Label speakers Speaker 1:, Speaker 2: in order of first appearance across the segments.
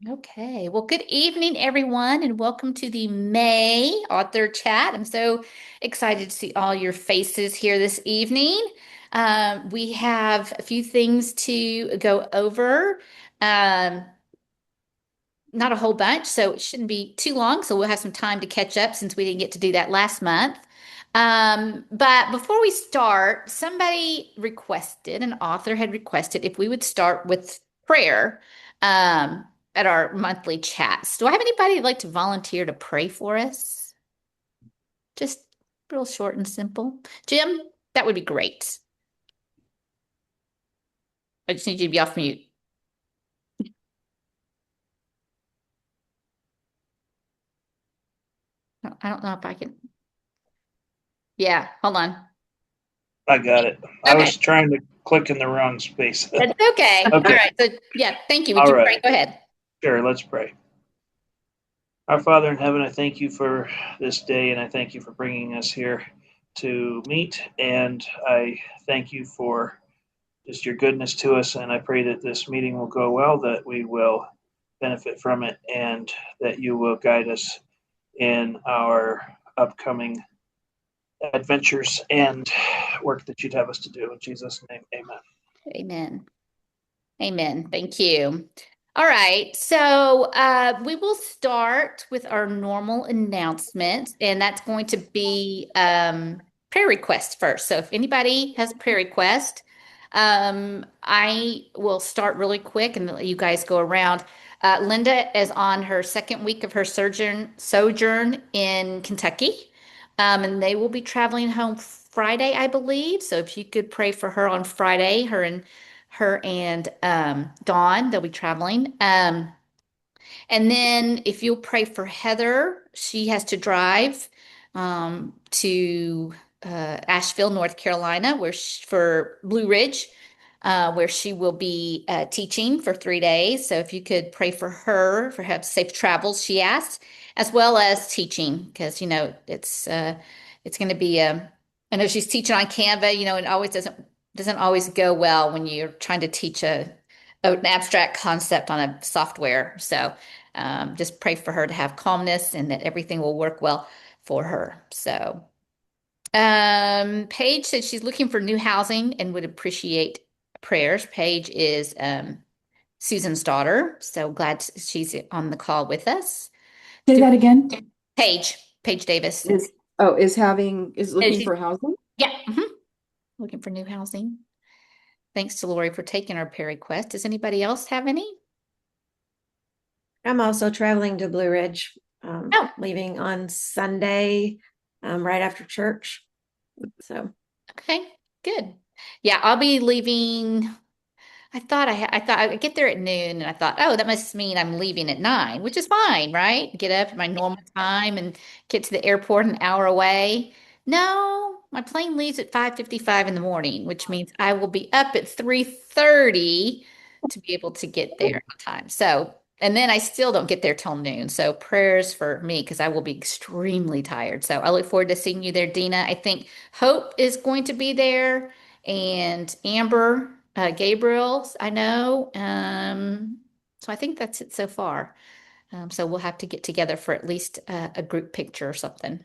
Speaker 1: Okay. Well, good evening, everyone, and welcome to the May author chat. I'm so excited to see all your faces here this evening. We have a few things to go over. Um, Not a whole bunch, so it shouldn't be too long. So we'll have some time to catch up since we didn't get to do that last month. But before we start, somebody requested, an author had requested if we would start with prayer at our monthly chats. Do I have anybody who'd like to volunteer to pray for us? Just real short and simple. Jim, that would be great. I just need you to be off mute. I don't know if I can. Yeah, hold on.
Speaker 2: I got it. I
Speaker 1: Okay.
Speaker 2: was trying to click in the wrong space.
Speaker 1: That's okay. All
Speaker 2: Okay.
Speaker 1: right. So, yeah, thank you. Would
Speaker 2: All
Speaker 1: you pray?
Speaker 2: right.
Speaker 1: Go ahead.
Speaker 2: Sure. Let's pray. Our Father in heaven, I thank you for this day and I thank you for bringing us here to meet. And I thank you for just your goodness to us. And I pray that this meeting will go well, that we will benefit from it, and that you will guide us in our upcoming adventures and work that you'd have us to do. In Jesus' name, amen.
Speaker 1: Amen. Amen. Thank you. All right. So we will start with our normal announcement, and that's going to be prayer requests first. So if anybody has a prayer request, I will start really quick and let you guys go around. Linda is on her second week of her sojourn in Kentucky, and they will be traveling home Friday, I believe. So if you could pray for her on Friday, her and Dawn, they'll be traveling. And then if you'll pray for Heather, she has to drive to Asheville, North Carolina, for Blue Ridge, where she will be teaching for 3 days. So if you could pray for her, for have safe travels, she asked, as well as teaching, because it's going to be I know she's teaching on Canva. It always doesn't always go well when you're trying to teach an abstract concept on a software. So just pray for her to have calmness and that everything will work well for her. So, Paige said she's looking for new housing and would appreciate prayers. Paige is Susan's daughter, so glad she's on the call with us.
Speaker 3: Say
Speaker 1: Do
Speaker 3: that again.
Speaker 1: Paige Davis.
Speaker 3: Is
Speaker 1: And
Speaker 3: looking for housing?
Speaker 1: yeah, looking for new housing. Thanks to Lori for taking our prayer request. Does anybody else have any?
Speaker 4: I'm also traveling to Blue Ridge,
Speaker 1: Oh,
Speaker 4: leaving on Sunday, right after church. So
Speaker 1: okay, good. Yeah, I'll be leaving. I thought I'd get there at noon, and I thought, oh, that must mean I'm leaving at 9, which is fine, right? Get up at my normal time and get to the airport an hour away. No, my plane leaves at 5:55 in the morning, which means I will be up at 3:30 to be able to get there on time. So, and then I still don't get there till noon. So prayers for me because I will be extremely tired. So I look forward to seeing you there, Dina. I think Hope is going to be there and Amber, Gabriel's, I know. So I think that's it so far. So we'll have to get together for at least a group picture or something.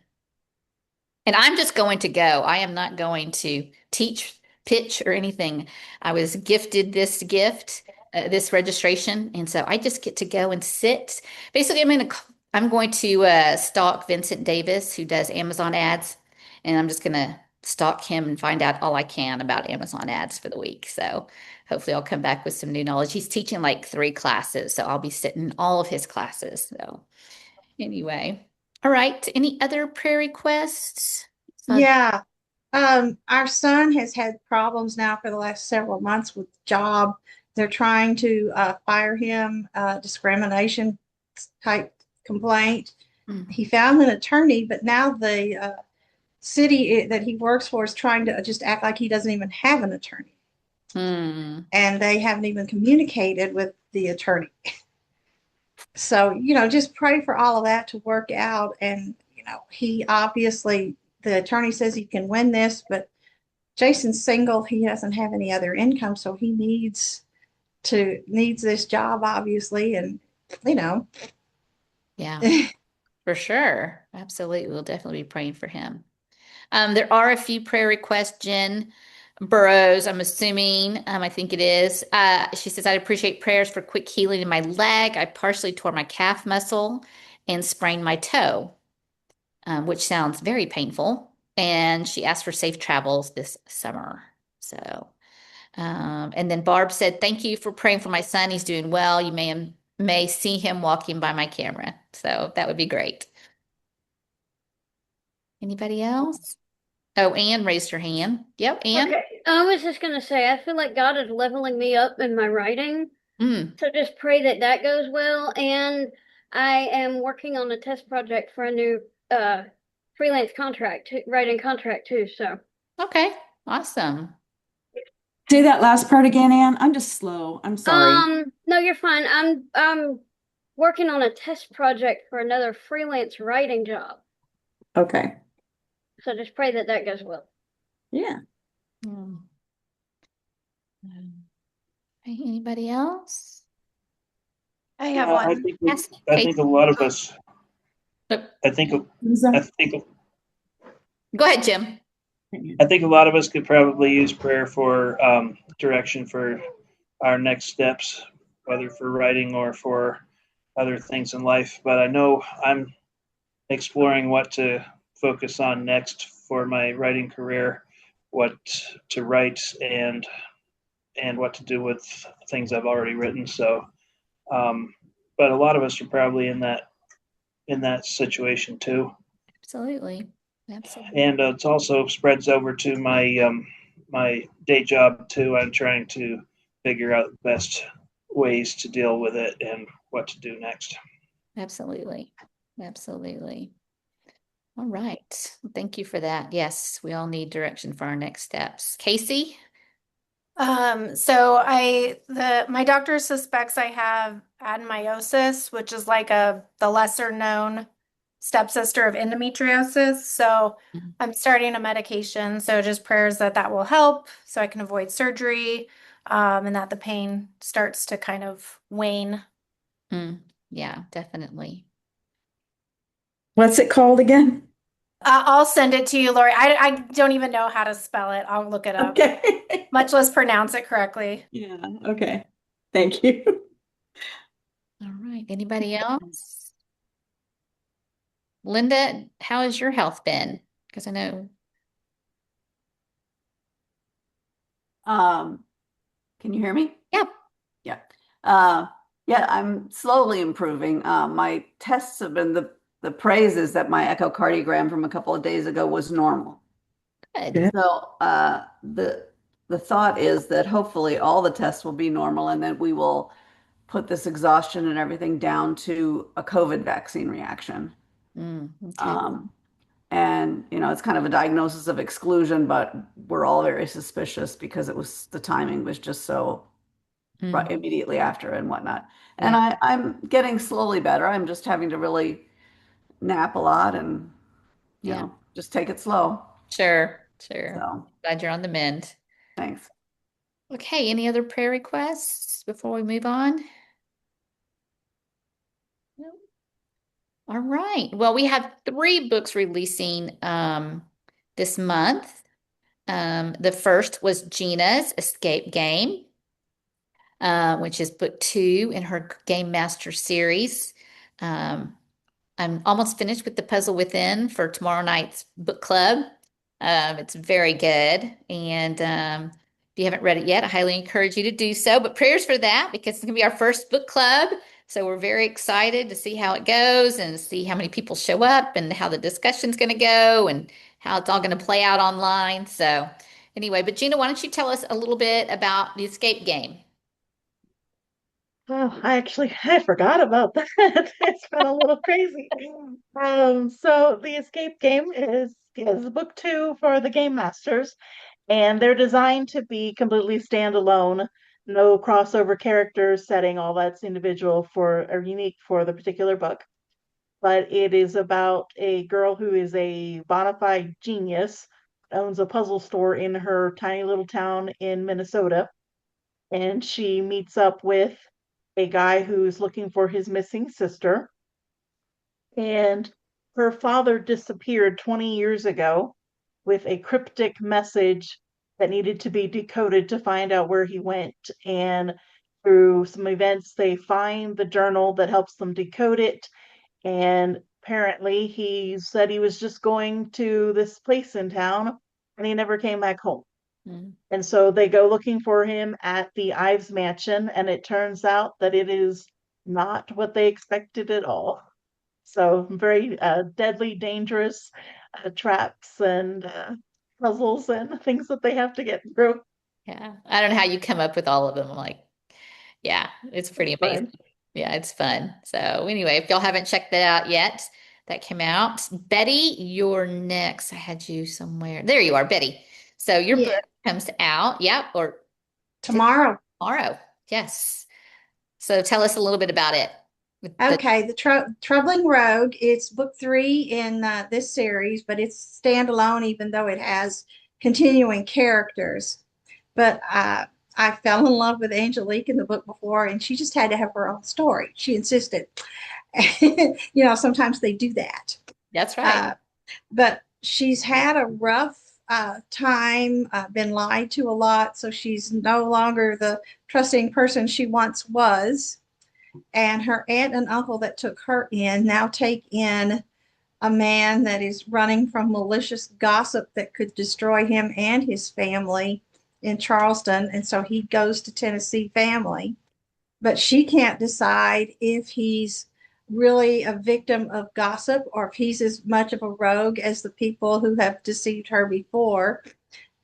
Speaker 1: And I'm just going to go. I am not going to teach, pitch, or anything. I was gifted this gift, this registration, and so I just get to go and sit. Basically, I'm going to stalk Vincent Davis, who does Amazon ads, and I'm just going to stalk him and find out all I can about Amazon ads for the week. So hopefully, I'll come back with some new knowledge. He's teaching like 3 classes, so I'll be sitting in all of his classes. So anyway. All right. Any other prayer requests?
Speaker 5: Yeah. Our son has had problems now for the last several months with job. They're trying to fire him, discrimination type complaint.
Speaker 1: Mm.
Speaker 5: He found an attorney, but now the city that he works for is trying to just act like he doesn't even have an attorney.
Speaker 1: Hmm.
Speaker 5: And they haven't even communicated with the attorney. So, just pray for all of that to work out. And, he obviously, the attorney says he can win this, but Jason's single. He doesn't have any other income. So he needs this job, obviously. And you know.
Speaker 1: Yeah, for sure. Absolutely. We'll definitely be praying for him. There are a few prayer requests. Jen Burrows, I'm assuming, I think it is. She says, I'd appreciate prayers for quick healing in my leg. I partially tore my calf muscle and sprained my toe, which sounds very painful. And she asked for safe travels this summer. So, and then Barb said, thank you for praying for my son. He's doing well. You may see him walking by my camera. So that would be great. Anybody else? Oh, Anne raised her hand. Yep, Anne.
Speaker 6: Okay, I was just gonna say, I feel like God is leveling me up in my writing.
Speaker 1: Mm,
Speaker 6: So just pray that that goes well. And I am working on a test project for a new freelance contract, writing contract too. So
Speaker 1: okay, awesome.
Speaker 3: Say that last part again, Ann. I'm just slow. I'm sorry.
Speaker 6: no, you're fine. I'm working on a test project for another freelance writing job.
Speaker 3: Okay.
Speaker 6: So just pray that that goes well.
Speaker 3: Yeah.
Speaker 1: Mm. Okay, anybody else?
Speaker 7: I have
Speaker 2: Yeah,
Speaker 7: one.
Speaker 1: Yes,
Speaker 2: I
Speaker 1: Kate.
Speaker 2: think a lot of us.
Speaker 1: Oh,
Speaker 2: I think
Speaker 3: Lisa?
Speaker 2: I think
Speaker 1: go ahead, Jim.
Speaker 2: I think a lot of us could probably use prayer for direction for our next steps, whether for writing or for other things in life. But I know I'm exploring what to focus on next for my writing career, what to write, and what to do with things I've already written. So, but a lot of us are probably in that situation too.
Speaker 1: Absolutely. Absolutely.
Speaker 2: And it also spreads over to my day job too. I'm trying to figure out the best ways to deal with it and what to do next.
Speaker 1: Absolutely. Absolutely. All right. Thank you for that. Yes, we all need direction for our next steps. Casey?
Speaker 7: So my doctor suspects I have adenomyosis, which is like the lesser known stepsister of endometriosis. So I'm starting a medication. So just prayers that that will help so I can avoid surgery, and that the pain starts to kind of wane.
Speaker 1: Mm, yeah, definitely.
Speaker 3: What's it called again?
Speaker 7: I'll send it to you, Lori. I don't even know how to spell it. I'll look it up,
Speaker 3: Okay.
Speaker 7: much less pronounce it correctly.
Speaker 3: Yeah. Okay. Thank you.
Speaker 1: All right. Anybody else? Linda, how has your health been? Because I know.
Speaker 8: Um, can you hear me?
Speaker 1: Yeah.
Speaker 8: Yeah. Uh, yeah, I'm slowly improving. My tests have been the praise is that my echocardiogram from a couple of days ago was normal.
Speaker 1: Good.
Speaker 3: Good.
Speaker 8: So the thought is that hopefully all the tests will be normal and then we will put this exhaustion and everything down to a COVID vaccine reaction.
Speaker 1: Okay.
Speaker 8: Um, and it's kind of a diagnosis of exclusion, but we're all very suspicious because the timing was just so right
Speaker 1: Mm,
Speaker 8: immediately after and whatnot. And
Speaker 1: yeah.
Speaker 8: I'm getting slowly better. I'm just having to really nap a lot and
Speaker 1: Yeah.
Speaker 8: just take it slow.
Speaker 1: Sure. Sure.
Speaker 8: So
Speaker 1: Glad you're on the mend.
Speaker 8: thanks.
Speaker 1: Okay. Any other prayer requests before we move on? No. All right. Well, we have 3 books releasing this month. The first was Gina's Escape Game, which is book 2 in her Game Master series. Um, I'm almost finished with the Puzzle Within for tomorrow night's book club. It's very good. And if you haven't read it yet, I highly encourage you to do so. But prayers for that because it's going to be our first book club. So we're very excited to see how it goes and see how many people show up and how the discussion's going to go and how it's all going to play out online. So anyway, but Gina, why don't you tell us a little bit about the escape game?
Speaker 9: Oh, I forgot about that. It's been a little crazy. So the escape game is book 2 for the game masters, and they're designed to be completely standalone, no crossover characters, setting, all that's individual for or unique for the particular book. But it is about a girl who is a bona fide genius, owns a puzzle store in her tiny little town in Minnesota, and she meets up with a guy who's looking for his missing sister. And her father disappeared 20 years ago with a cryptic message that needed to be decoded to find out where he went. And through some events, they find the journal that helps them decode it. And apparently, he said he was just going to this place in town and he never came back home.
Speaker 1: Mm.
Speaker 9: And so they go looking for him at the Ives mansion, and it turns out that it is not what they expected at all. So very deadly, dangerous traps and puzzles and things that they have to get through.
Speaker 1: Yeah. I don't know how you come up with all of them. Like, yeah, it's pretty amazing.
Speaker 9: Fun.
Speaker 1: Yeah, it's fun. So anyway, if y'all haven't checked that out yet, that came out. Betty, you're next. I had you somewhere. There you are, Betty. So your
Speaker 5: Yeah,
Speaker 1: book comes out, yeah, or
Speaker 5: tomorrow.
Speaker 1: tomorrow. Yes. So tell us a little bit about it. With the
Speaker 5: Okay, the Troubling Rogue. It's book three in this series, but it's standalone, even though it has continuing characters. But I fell in love with Angelique in the book before, and she just had to have her own story. She insisted. Sometimes they do that.
Speaker 1: That's right.
Speaker 5: But she's had a rough time, been lied to a lot, so she's no longer the trusting person she once was. And her aunt and uncle that took her in now take in a man that is running from malicious gossip that could destroy him and his family in Charleston. And so he goes to Tennessee family. But she can't decide if he's really a victim of gossip or if he's as much of a rogue as the people who have deceived her before.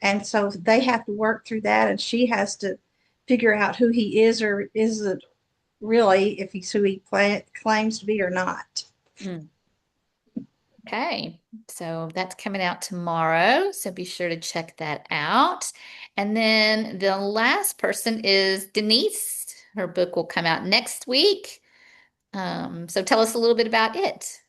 Speaker 5: And so they have to work through that, and she has to figure out who he is or isn't really, if he's who he claims to be or not.
Speaker 1: Mm. Okay, so that's coming out tomorrow. So be sure to check that out. And then the last person is Denise. Her book will come out next week. So tell us a little bit about it.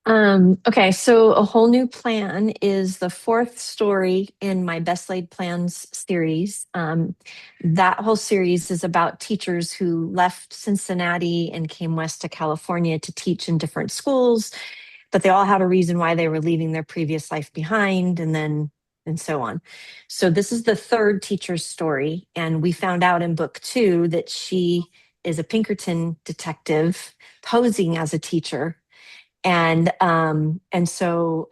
Speaker 10: Okay, so A Whole New Plan is the fourth story in my Best Laid Plans series. That whole series is about teachers who left Cincinnati and came west to California to teach in different schools, but they all had a reason why they were leaving their previous life behind, and so on. So this is the third teacher's story, and we found out in book two that she is a Pinkerton detective posing as a teacher, and so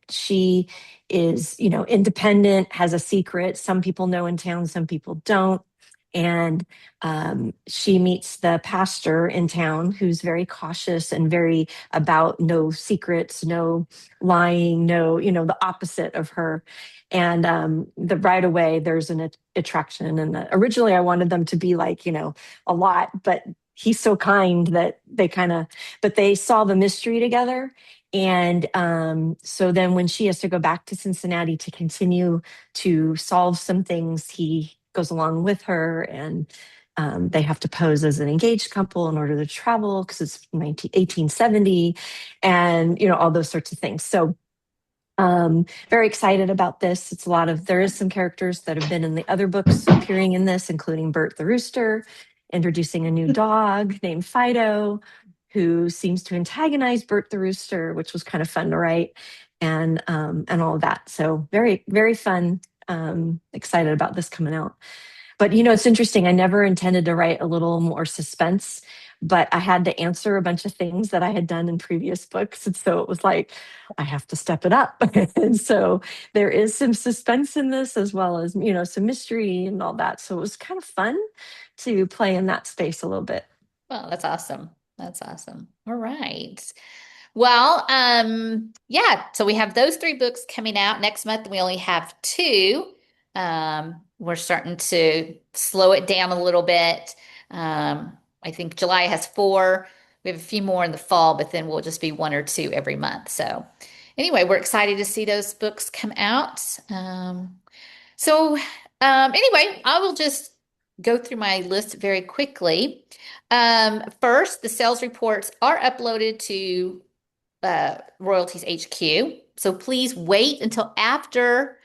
Speaker 10: she is, independent, has a secret. Some people know in town, some people don't. And she meets the pastor in town, who's very cautious and very about no secrets, no lying, no, the opposite of her. And the right away there's an attraction. And originally I wanted them to be like, a lot, but he's so kind that but they solve a mystery together. And so then when she has to go back to Cincinnati to continue to solve some things, he goes along with her, and they have to pose as an engaged couple in order to travel because it's 1870, and all those sorts of things. So very excited about this. There is some characters that have been in the other books appearing in this, including Bert the Rooster, introducing a new dog named Fido, who seems to antagonize Bert the Rooster, which was kind of fun to write, and all of that. So very, very fun. Excited about this coming out. But it's interesting. I never intended to write a little more suspense, but I had to answer a bunch of things that I had done in previous books. And so it was like, I have to step it up. And so there is some suspense in this, as well as, some mystery and all that. So it was kind of fun to play in that space a little bit.
Speaker 1: Well, that's awesome. That's awesome. All right. Well, yeah, so we have those three books coming out next month. We only have two. We're starting to slow it down a little bit. I think July has four. We have a few more in the fall, but then we'll just be one or two every month. So anyway, we're excited to see those books come out. Anyway, I will just go through my list very quickly. First, the sales reports are uploaded to Royalties HQ. So please wait until after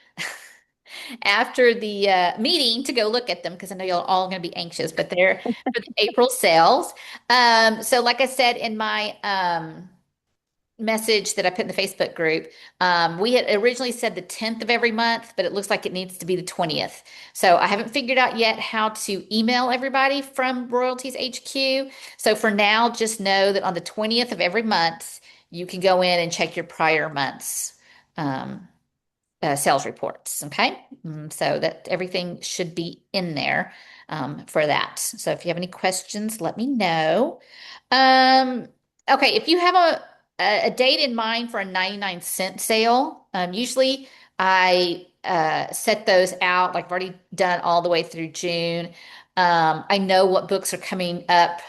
Speaker 1: after the meeting to go look at them because I know you're all going to be anxious, but they're for the April sales. So like I said in my message that I put in the Facebook group, we had originally said the 10th of every month, but it looks like it needs to be the 20th. So I haven't figured out yet how to email everybody from Royalties HQ. So for now, just know that on the 20th of every month, you can go in and check your prior months. Sales reports. Okay. So that everything should be in there for that. So if you have any questions, let me know. Um, okay. If you have a date in mind for a 99-cent sale, usually I set those out, like I've already done all the way through June. I know what books are coming up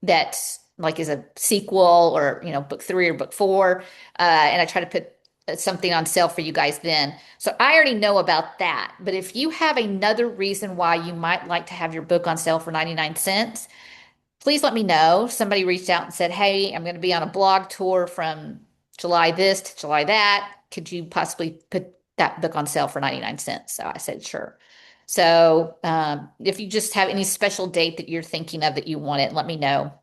Speaker 1: that like is a sequel or, book 3 or book 4. And I try to put something on sale for you guys then. So I already know about that. But if you have another reason why you might like to have your book on sale for 99 cents, please let me know. Somebody reached out and said, "Hey, I'm going to be on a blog tour from July this to July that. Could you possibly put that book on sale for 99 cents?" So I said, "Sure." So if you just have any special date that you're thinking of that you want it, let me know.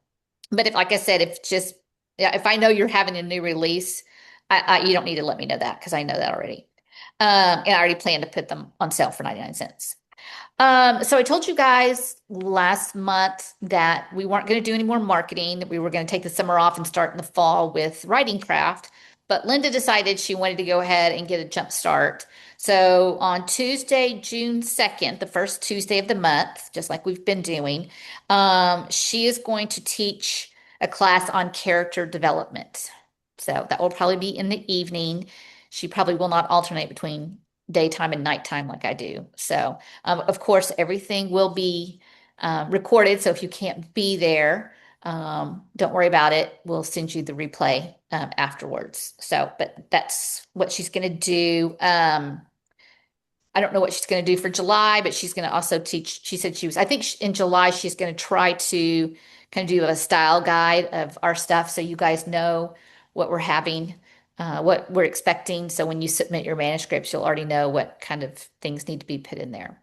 Speaker 1: But if, like I said, if I know you're having a new release, you don't need to let me know that because I know that already. And I already plan to put them on sale for 99 cents. So I told you guys last month that we weren't going to do any more marketing, that we were going to take the summer off and start in the fall with writing craft. But Linda decided she wanted to go ahead and get a jump start. So on Tuesday, June 2nd, the first Tuesday of the month, just like we've been doing, she is going to teach a class on character development. So that will probably be in the evening. She probably will not alternate between daytime and nighttime like I do. So, of course, everything will be recorded. So if you can't be there, don't worry about it. We'll send you the replay afterwards. So, but that's what she's going to do. I don't know what she's going to do for July, but she's going to also teach. She said I think in July, she's going to try to kind of do a style guide of our stuff so you guys know what we're having, what we're expecting. So when you submit your manuscripts, you'll already know what kind of things need to be put in there.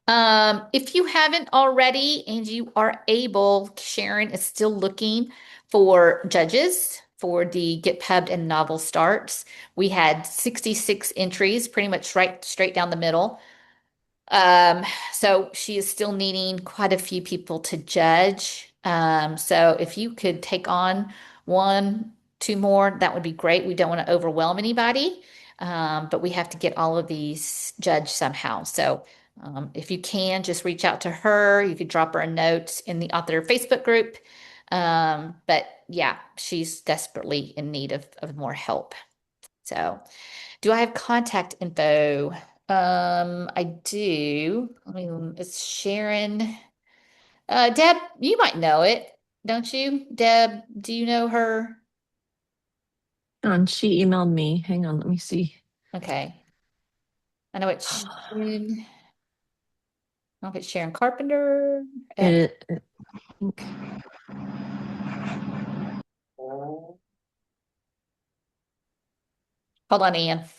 Speaker 1: If you haven't already and you are able, Sharon is still looking for judges for the Get Pubbed and Novel Starts. We had 66 entries, pretty much right straight down the middle. So she is still needing quite a few people to judge. So if you could take on one, two more, that would be great. We don't want to overwhelm anybody, but we have to get all of these judged somehow. So if you can, just reach out to her. You could drop her a note in the author Facebook group. But yeah, she's desperately in need of more help. So, do I have contact info? I do. It's Sharon. Deb, you might know it, don't you? Deb, do you know her?
Speaker 10: She emailed me. Hang on, let me see.
Speaker 1: Okay. I know it's Sharon. I don't know if it's Sharon Carpenter.
Speaker 10: I think.
Speaker 1: Hold on, Ian. As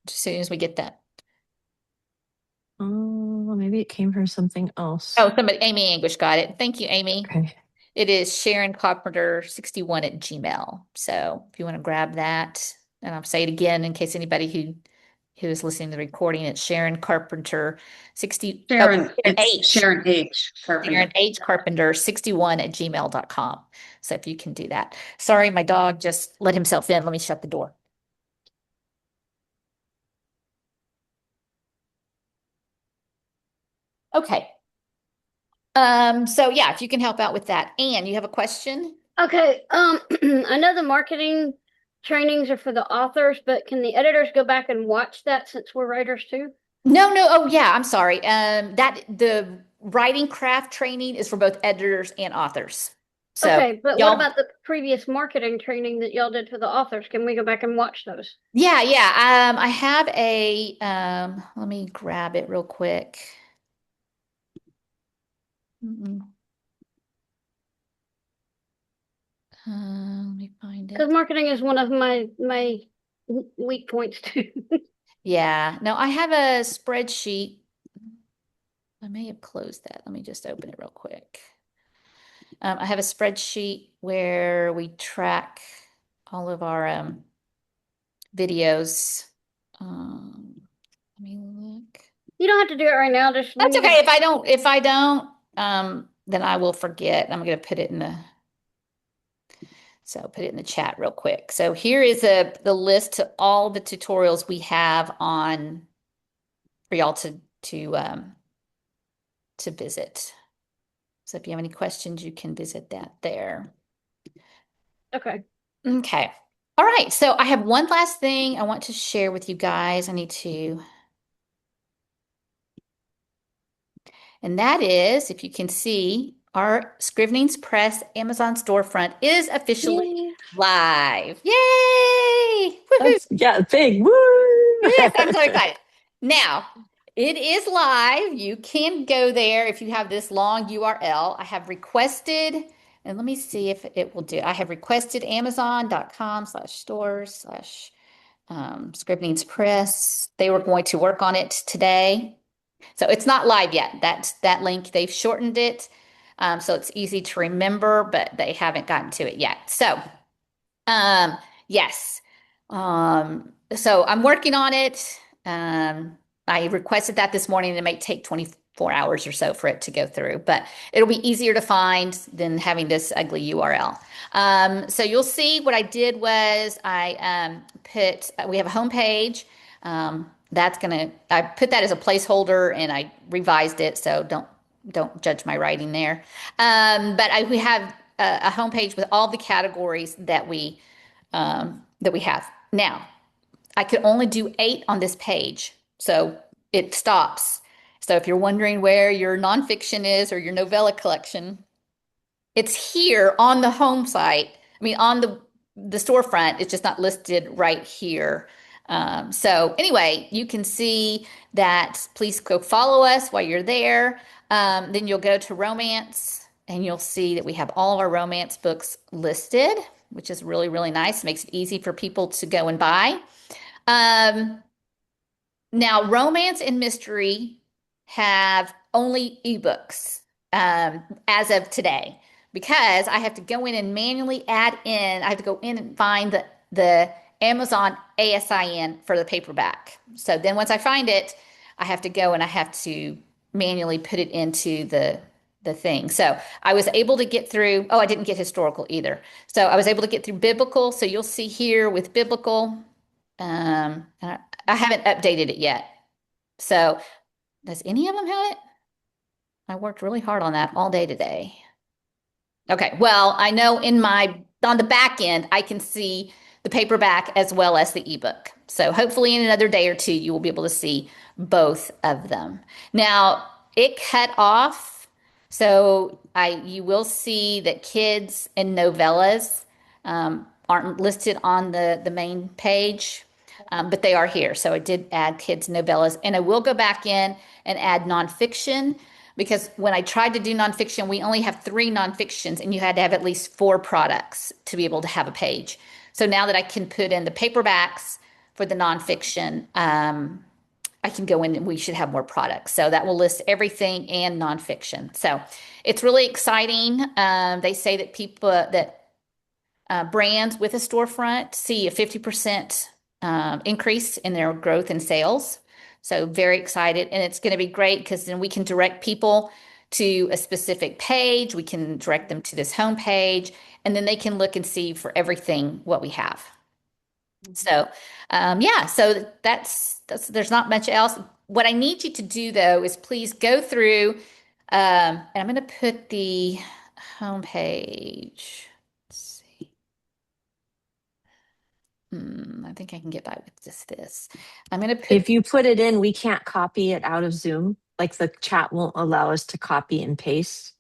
Speaker 1: soon as we get that.
Speaker 10: Oh, maybe it came from something else.
Speaker 1: Oh, Amy English got it. Thank you, Amy.
Speaker 10: Okay.
Speaker 1: It is Sharon Carpenter 61 at Gmail. So if you want to grab that, and I'll say it again in case anybody who is listening to the recording, it's Sharon Carpenter 60.
Speaker 3: Sharon,
Speaker 1: Sharon
Speaker 3: it's
Speaker 1: H.
Speaker 3: Sharon H. Carpenter.
Speaker 1: Sharon H. Carpenter 61 at gmail.com. So if you can do that. Sorry, my dog just let himself in. Let me shut the door. Okay. So yeah, if you can help out with that. Anne, you have a question?
Speaker 6: Okay, I know the marketing trainings are for the authors, but can the editors go back and watch that since we're writers too?
Speaker 1: No. Oh yeah, I'm sorry. That the writing craft training is for both editors and authors. So
Speaker 6: Okay, but what
Speaker 1: y'all,
Speaker 6: about the previous marketing training that y'all did for the authors? Can we go back and watch those?
Speaker 1: yeah. I have a let me grab it real quick. Mm-mm. Let me find
Speaker 6: Because
Speaker 1: it.
Speaker 6: marketing is one of my weak points too.
Speaker 1: Yeah, no, I have a spreadsheet. I may have closed that. Let me just open it real quick. I have a spreadsheet where we track all of our videos. Let me look.
Speaker 6: You don't have to do it right now. Just when
Speaker 1: That's
Speaker 6: you
Speaker 1: okay.
Speaker 6: get.
Speaker 1: If I don't, then I will forget. I'm going to put it in the chat real quick. So here is the list to all the tutorials we have on for y'all to visit. So if you have any questions, you can visit that there.
Speaker 6: Okay.
Speaker 1: Okay. All right. So I have one last thing I want to share with you guys. And that is, if you can see, our Scrivenings Press Amazon storefront is officially
Speaker 10: Yay.
Speaker 1: live. Yay! Woohoo!
Speaker 10: Yeah, big. Woo!
Speaker 1: Yes, I'm so excited. Now, it is live. You can go there if you have this long URL. I have requested, and let me see if it will do. I have requested Amazon.com/stores/Scrivenings Press. They were going to work on it today. So it's not live yet. That link, they've shortened it. So it's easy to remember, but they haven't gotten to it yet. So yes. So I'm working on it. I requested that this morning. It may take 24 hours or so for it to go through, but it'll be easier to find than having this ugly URL. So you'll see what I did was we have a homepage. I put that as a placeholder and I revised it. So don't judge my writing there. But we have a homepage with all the categories that we have. Now, I could only do 8 on this page, so it stops. So if you're wondering where your nonfiction is or your novella collection, it's here on the home site. I mean, on the storefront, it's just not listed right here. So anyway, you can see that. Please go follow us while you're there. Then you'll go to romance and you'll see that we have all of our romance books listed, which is really, really nice. Makes it easy for people to go and buy. Now, romance and mystery have only ebooks as of today because I have to go in and manually add in. I have to go in and find the Amazon ASIN for the paperback. So then once I find it, I have to go and I have to manually put it into the thing. So I was able to get through. Oh, I didn't get historical either. So I was able to get through biblical. So you'll see here with biblical. I haven't updated it yet. So does any of them have it? I worked really hard on that all day today. Okay, well, I know on the back end, I can see the paperback as well as the ebook. So hopefully in another day or two, you will be able to see both of them. Now, it cut off. So you will see that kids and novellas aren't listed on the main page, but they are here. So I did add kids novellas, and I will go back in and add nonfiction because when I tried to do nonfiction, we only have 3 nonfictions, and you had to have at least 4 products to be able to have a page. So now that I can put in the paperbacks for the nonfiction, I can go in and we should have more products. So that will list everything and nonfiction. So it's really exciting. They say that brands with a storefront see a 50% increase in their growth in sales. So very excited. And it's going to be great because then we can direct people to a specific page. We can direct them to this home page, and then they can look and see for everything what we have. So, yeah, so that's there's not much else. What I need you to do though is please go through, and I'm going to put the homepage. Let's see. I think I can get by with just this. I'm going to put,
Speaker 10: If you put it in, we can't copy it out of Zoom. Like the chat won't allow us to copy and paste.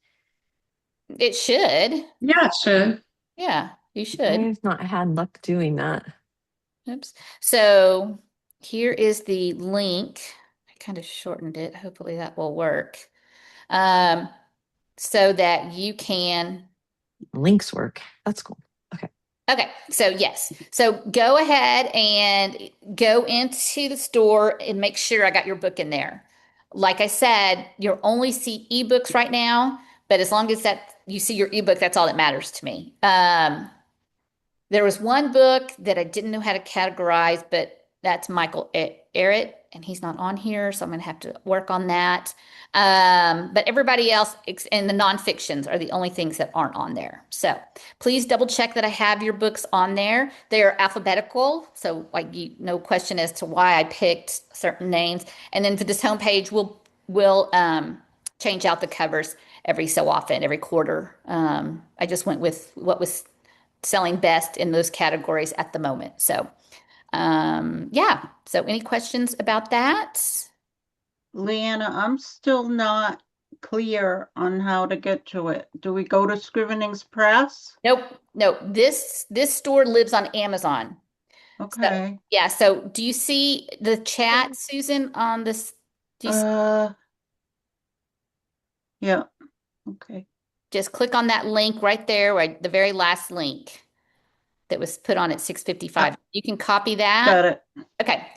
Speaker 1: it should.
Speaker 3: Yeah, it should.
Speaker 1: Yeah, you should.
Speaker 10: I've not had luck doing that.
Speaker 1: Oops. So here is the link. I kind of shortened it. Hopefully that will work. So that you can.
Speaker 10: Links work. That's cool. Okay.
Speaker 1: Okay, so yes. So go ahead and go into the store and make sure I got your book in there. Like I said, you'll only see ebooks right now, but as long as that you see your ebook, that's all that matters to me. There was one book that I didn't know how to categorize, but that's Michael Arrett, and he's not on here, so I'm going to have to work on that. But everybody else and the nonfictions are the only things that aren't on there. So please double check that I have your books on there. They are alphabetical, so like no question as to why I picked certain names. And then for this homepage, we'll change out the covers every so often, every quarter. I just went with what was selling best in those categories at the moment. So, yeah. So, any questions about that?
Speaker 11: Leanna, I'm still not clear on how to get to it. Do we go to Scrivenings Press?
Speaker 1: Nope. No. This store lives on Amazon. So,
Speaker 11: Okay.
Speaker 1: yeah. So, do you see the chat, Susan, on this? Do you
Speaker 11: Yeah. Okay.
Speaker 1: just click on that link right there, right, the very last link that was put on at 6:55. You can copy that.
Speaker 11: Got it.
Speaker 1: Okay.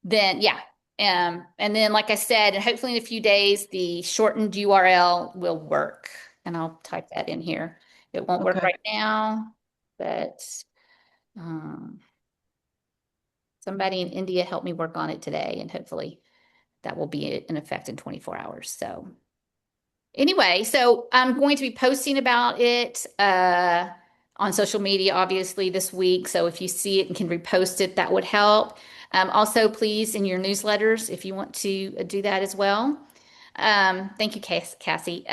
Speaker 1: Then yeah. And then like I said, and hopefully in a few days, the shortened URL will work. And I'll type that in here. It won't work
Speaker 11: Okay.
Speaker 1: right now, but um, somebody in India helped me work on it today, and hopefully that will be in effect in 24 hours. So anyway, so I'm going to be posting about it on social media, obviously, this week. So if you see it and can repost it, that would help. Also, please, in your newsletters, if you want to do that as well. Thank you, Cassie.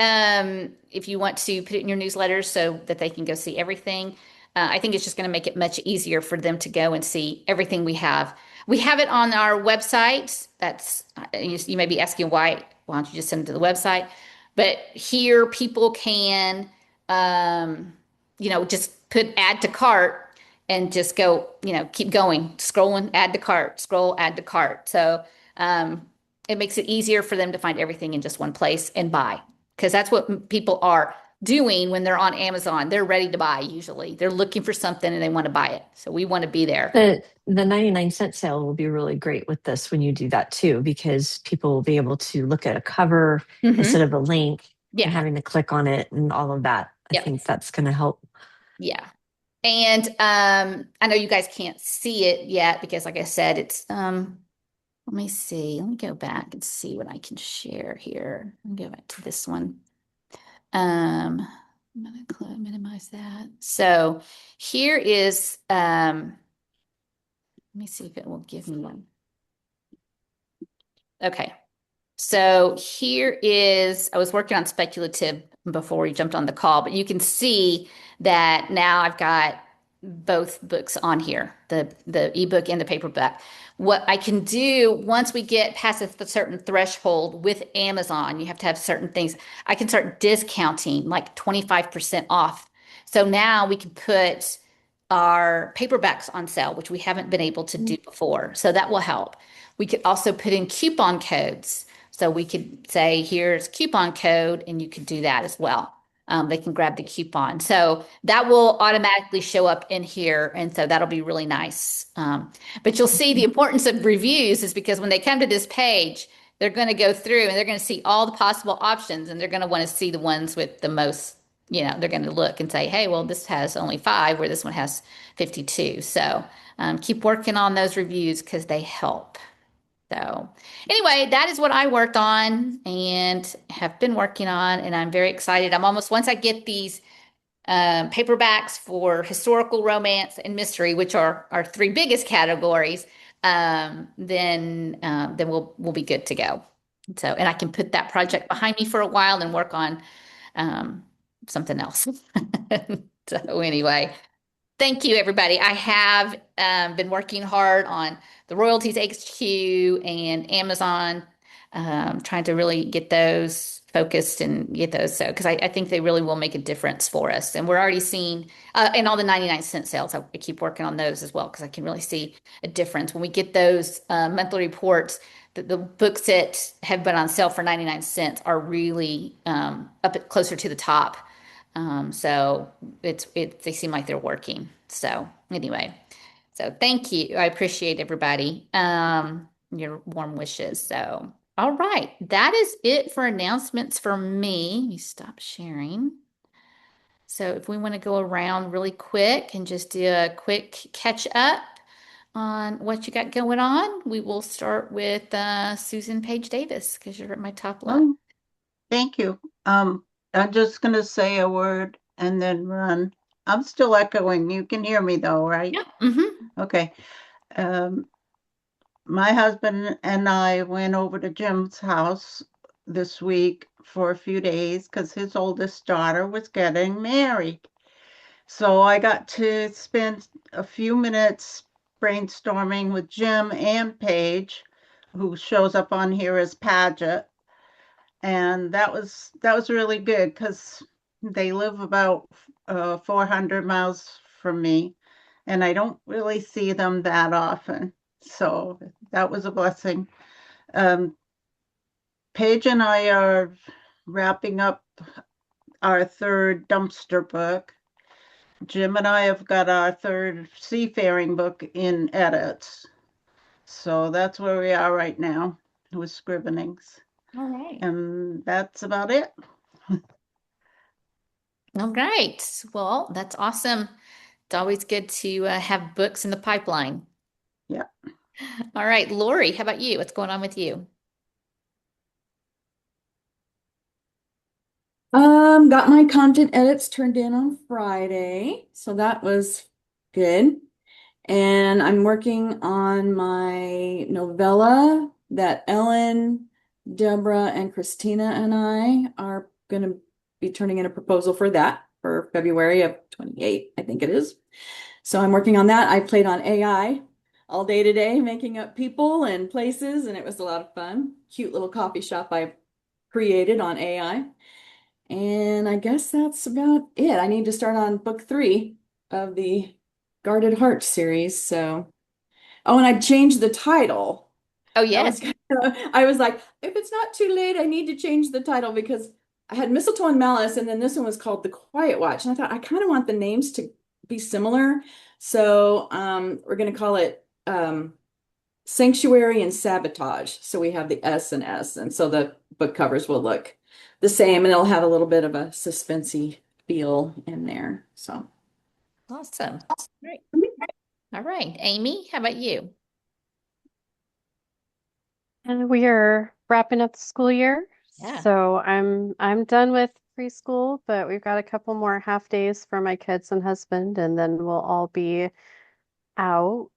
Speaker 1: If you want to put it in your newsletters so that they can go see everything, I think it's just going to make it much easier for them to go and see everything we have. We have it on our website. That's you may be asking why don't you just send it to the website? But here people can, just put add to cart and just go, keep going, scrolling, add to cart, scroll, add to cart. So it makes it easier for them to find everything in just one place and buy. Because that's what people are doing when they're on Amazon. They're ready to buy usually. They're looking for something and they want to buy it. So we want to be there.
Speaker 10: The 99-cent sale will be really great with this when you do that too, because people will be able to look at a cover instead of a link and having to click on it and all of that. I think that's going to help.
Speaker 1: Yeah. And I know you guys can't see it yet because like I said, it's let me see. Let me go back and see what I can share here. Let me go back to this one. I'm gonna minimize that. So here is let me see if it will give me one. Okay. So here is, I was working on speculative before we jumped on the call, but you can see that now I've got both books on here, the ebook and the paperback. What I can do once we get past a certain threshold with Amazon, you have to have certain things. I can start discounting like 25% off. So now we can put our paperbacks on sale, which we haven't been able to do before. So that will help. We could also put in coupon codes. So we could say, here's coupon code, and you could do that as well. They can grab the coupon. So that will automatically show up in here. And so that'll be really nice. But you'll see the importance of reviews is because when they come to this page, they're going to go through and they're going to see all the possible options and they're going to want to see the ones with the most, they're going to look and say, hey, well, this has only 5 where this one has 52. So keep working on those reviews because they help. So anyway, that is what I worked on and have been working on, and I'm very excited. Once I get these paperbacks for historical romance and mystery, which are our 3 biggest categories, then we'll be good to go. So, and I can put that project behind me for a while and work on something else. So anyway, thank you, everybody. I have been working hard on the Royalties HQ and Amazon, trying to really get those focused and get those. So, because I think they really will make a difference for us. And we're already seeing, and all the 99-cent sales, I keep working on those as well, because I can really see a difference. When we get those monthly reports, the books that have been on sale for 99 cents are really closer to the top. So they seem like they're working. So anyway, so thank you. I appreciate everybody. Your warm wishes. So all right, that is it for announcements for me. Let me stop sharing. So if we want to go around really quick and just do a quick catch up on what you got going on, we will start with Susan Page Davis because you're at my top left.
Speaker 11: Oh, thank you. I'm just gonna say a word and then run. I'm still echoing. You can hear me though, right?
Speaker 1: Yeah. Mm-hmm.
Speaker 11: Okay. Um, my husband and I went over to Jim's house this week for a few days because his oldest daughter was getting married. So I got to spend a few minutes brainstorming with Jim and Paige, who shows up on here as Paget, and that was really good because they live about 400 miles from me, and I don't really see them that often. So that was a blessing. Um, Paige and I are wrapping up our third dumpster book. Jim and I have got our third seafaring book in edits. So that's where we are right now with Scrivenings.
Speaker 1: All right.
Speaker 11: And that's about it.
Speaker 1: All right. Well, that's awesome. It's always good to have books in the pipeline.
Speaker 11: Yeah.
Speaker 1: All right, Lori, how about you? What's going on with you?
Speaker 3: Got my content edits turned in on Friday, so that was good. And I'm working on my novella that Ellen, Deborah, and Christina and I are going to be turning in a proposal for that for February of 28, I think it is. So I'm working on that. I played on AI all day today, making up people and places, and it was a lot of fun. Cute little coffee shop I created on AI. And I guess that's about it. I need to start on book 3 of the Guarded Heart series. So, oh, and I changed the title.
Speaker 1: Oh,
Speaker 3: That
Speaker 1: yes.
Speaker 3: was I was like, if it's not too late, I need to change the title because I had Mistletoe and Malice, and then this one was called The Quiet Watch. And I thought I kind of want the names to be similar. So we're gonna call it Sanctuary and Sabotage. So we have the S and S, and so the book covers will look the same, and it'll have a little bit of a suspensey feel in there. So
Speaker 1: Awesome. Great. All right, Amy, how about you?
Speaker 12: And we are wrapping up the school year.
Speaker 1: Yeah.
Speaker 12: So I'm done with preschool, but we've got a couple more half days for my kids and husband, and then we'll all be out.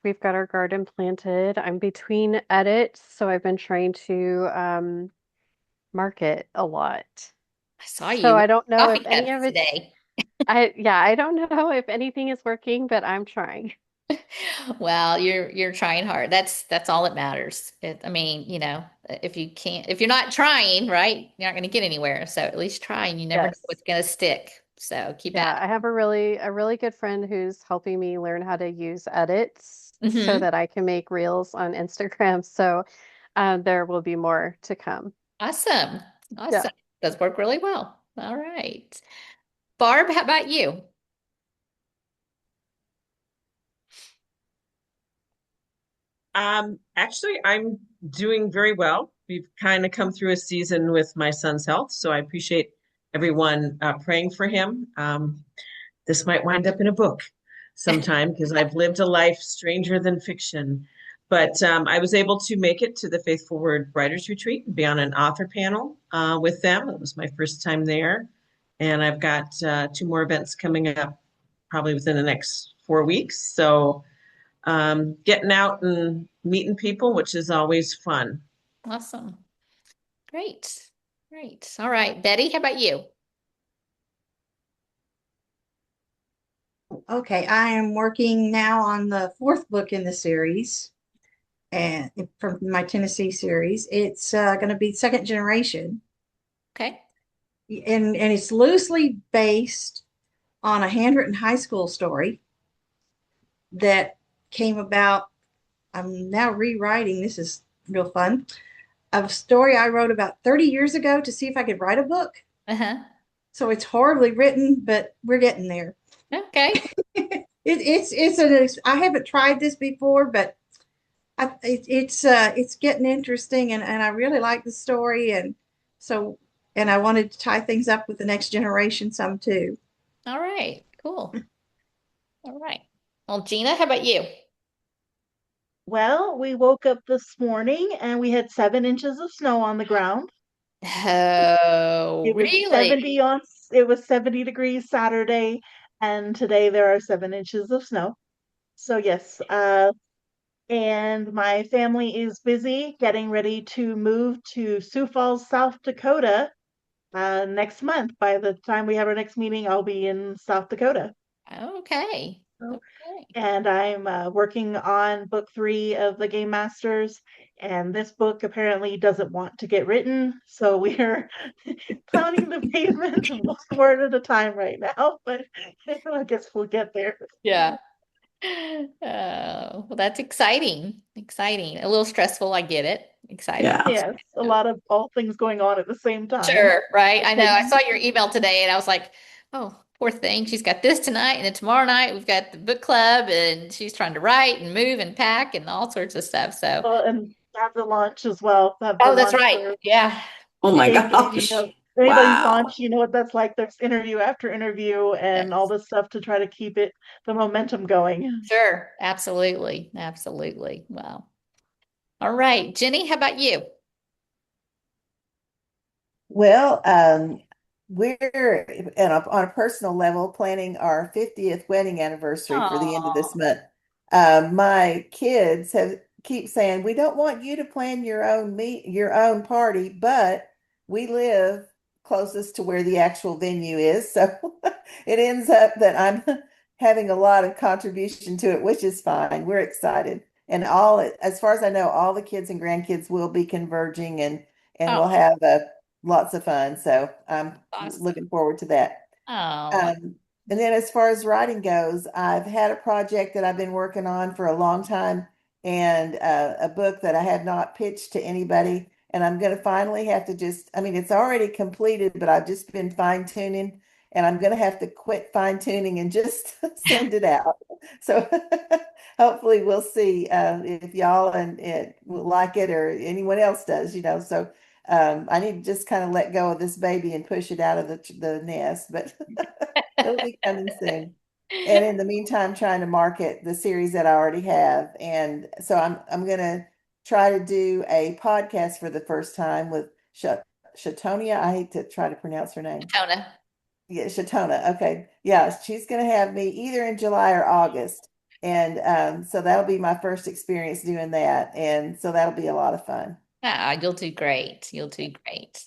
Speaker 12: We've got our garden planted. I'm between edits, so I've been trying to market a lot.
Speaker 1: I saw
Speaker 12: So
Speaker 1: you with
Speaker 12: I don't know
Speaker 1: coffee
Speaker 12: if any
Speaker 1: cups
Speaker 12: of it's
Speaker 1: today.
Speaker 12: I don't know if anything is working, but I'm trying.
Speaker 1: Well, you're trying hard. That's all that matters. I mean, if you're not trying, right, you're not going to get anywhere. So at least try, and you never know
Speaker 12: Yes.
Speaker 1: what's going to stick. So keep at
Speaker 12: Yeah, I have a really good friend who's helping me learn how to use edits
Speaker 1: it.
Speaker 12: so
Speaker 1: Hmm.
Speaker 12: that I can make reels on Instagram. So there will be more to come.
Speaker 1: Awesome.
Speaker 12: Yeah.
Speaker 1: Awesome. Does work really well. All right. Barb, how about you?
Speaker 13: Actually, I'm doing very well. We've kind of come through a season with my son's health, so I appreciate everyone praying for him. This might wind up in a book sometime because I've lived a life stranger than fiction. But I was able to make it to the Faithful Word Writers Retreat and be on an author panel with them. It was my first time there. And I've got 2 more events coming up probably within the next 4 weeks. So getting out and meeting people, which is always fun.
Speaker 1: Awesome. Great. Great. All right. Betty, how about you?
Speaker 5: Okay, I am working now on the 4th book in the series, and from my Tennessee series. It's going to be second generation,
Speaker 1: Okay.
Speaker 5: and it's loosely based on a handwritten high school story that came about. I'm now rewriting. This is real fun. A story I wrote about 30 years ago to see if I could write a book.
Speaker 1: Uh-huh.
Speaker 5: So it's horribly written, but we're getting there.
Speaker 1: Okay.
Speaker 5: I haven't tried this before, but it's getting interesting, and I really like the story, so and I wanted to tie things up with the next generation some too.
Speaker 1: All right. Cool. All right. Well, Gina, how about you?
Speaker 9: Well, we woke up this morning and we had 7 inches of snow on the ground.
Speaker 1: Oh,
Speaker 9: It was
Speaker 1: really?
Speaker 9: 70 on, it was 70 degrees Saturday, and today there are 7 inches of snow. So yes, and my family is busy getting ready to move to Sioux Falls, South Dakota, next month. By the time we have our next meeting, I'll be in South Dakota.
Speaker 1: Okay.
Speaker 9: So,
Speaker 1: Okay.
Speaker 9: and I'm working on book 3 of the Game Masters. And this book apparently doesn't want to get written, so we're pounding the pavement one word at a time right now. But I guess we'll get there.
Speaker 1: Yeah. Oh, well, that's exciting. Exciting. A little stressful. I get it. Exciting.
Speaker 8: Yeah.
Speaker 9: Yes, a lot of all things going on at the same time.
Speaker 1: Sure, right.
Speaker 9: It
Speaker 1: I know.
Speaker 9: takes
Speaker 1: I saw your email today and I was like, oh, poor thing. She's got this tonight, and then tomorrow night we've got the book club, and she's trying to write and move and pack and all sorts of stuff. So,
Speaker 9: and have the launch as well. Have the
Speaker 1: oh, that's
Speaker 9: launch
Speaker 1: right.
Speaker 9: for
Speaker 1: Yeah.
Speaker 8: Oh
Speaker 1: Yeah.
Speaker 8: my
Speaker 9: game game.
Speaker 8: gosh.
Speaker 9: Anybody's
Speaker 8: Wow.
Speaker 9: launch, you know what that's like. There's interview after interview and all
Speaker 1: Yes.
Speaker 9: this stuff to try to keep it the momentum going.
Speaker 1: Sure. Absolutely. Absolutely. Wow. All right. Jenny, how about you?
Speaker 14: Well, we're on a personal level planning our 50th wedding anniversary for the end of this
Speaker 1: Oh,
Speaker 14: month. My kids have keep saying we don't want you to plan your own party, but we live closest to where the actual venue is, so it ends up that I'm having a lot of contribution to it, which is fine. We're excited, and as far as I know, all the kids and grandkids will be converging, and
Speaker 1: oh,
Speaker 14: we'll have a lots of fun. So I'm
Speaker 1: awesome.
Speaker 14: looking forward to that.
Speaker 1: Oh,
Speaker 14: Um, and then as far as writing goes, I've had a project that I've been working on for a long time and a book that I have not pitched to anybody. And I'm going to finally have to I mean, it's already completed, but I've just been fine tuning and I'm going to have to quit fine tuning and just send it out. So hopefully we'll see if y'all and it will like it or anyone else does. So I need to just kind of let go of this baby and push it out of the nest, but it'll be coming soon. And in the meantime, trying to market the series that I already have. And so I'm gonna try to do a podcast for the first time with Shatonia. I hate to try to pronounce her name.
Speaker 1: Tona.
Speaker 14: Yeah, Shatona. Okay. Yeah, she's gonna have me either in July or August. And so that'll be my first experience doing that. And so that'll be a lot of fun.
Speaker 1: Ah, you'll do great. You'll do great.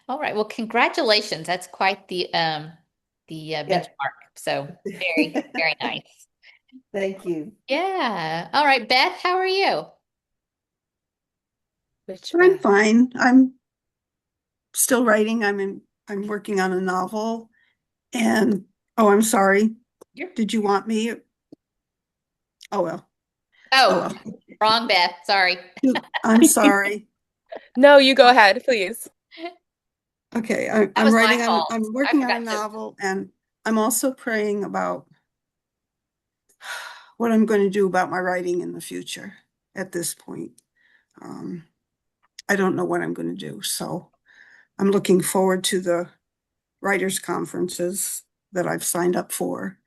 Speaker 1: All right. Well, congratulations. That's quite the
Speaker 14: Yeah.
Speaker 1: benchmark. So very, very nice.
Speaker 14: Thank you.
Speaker 1: Yeah. All right, Beth, how are you? Which
Speaker 15: I'm
Speaker 1: Beth?
Speaker 15: fine. I'm still writing. I'm working on a novel. And oh, I'm sorry.
Speaker 1: You're
Speaker 15: Did you want me? Oh well. Oh
Speaker 1: Oh,
Speaker 15: well.
Speaker 1: wrong Beth. Sorry.
Speaker 15: I'm sorry.
Speaker 16: No, you go ahead, please.
Speaker 15: Okay,
Speaker 1: That
Speaker 15: I'm
Speaker 1: was my
Speaker 15: writing on
Speaker 1: fault.
Speaker 15: I'm
Speaker 1: I
Speaker 15: working on a
Speaker 1: forgot to.
Speaker 15: novel and I'm also praying about what I'm going to do about my writing in the future at this point. Um, I don't know what I'm going to do. So I'm looking forward to the writers' conferences that I've signed up for.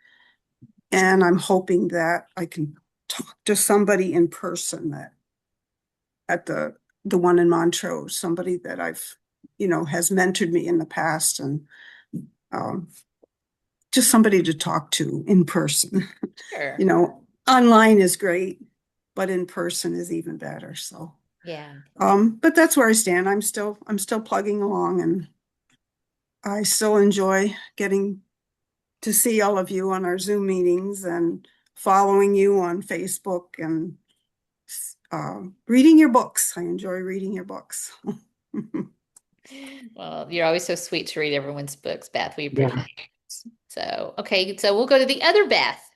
Speaker 15: And I'm hoping that I can talk to somebody in person that at the one in Montrose, somebody that has mentored me in the past and um, just somebody to talk to in person.
Speaker 1: Sure.
Speaker 15: Online is great, but in person is even better. So,
Speaker 1: Yeah.
Speaker 15: but that's where I stand. I'm still plugging along and I still enjoy getting to see all of you on our Zoom meetings and following you on Facebook and reading your books. I enjoy reading your books.
Speaker 1: Well, you're always so sweet to read everyone's books, Beth. We
Speaker 8: Yeah.
Speaker 1: appreciate it. So, okay, so we'll go to the other Beth.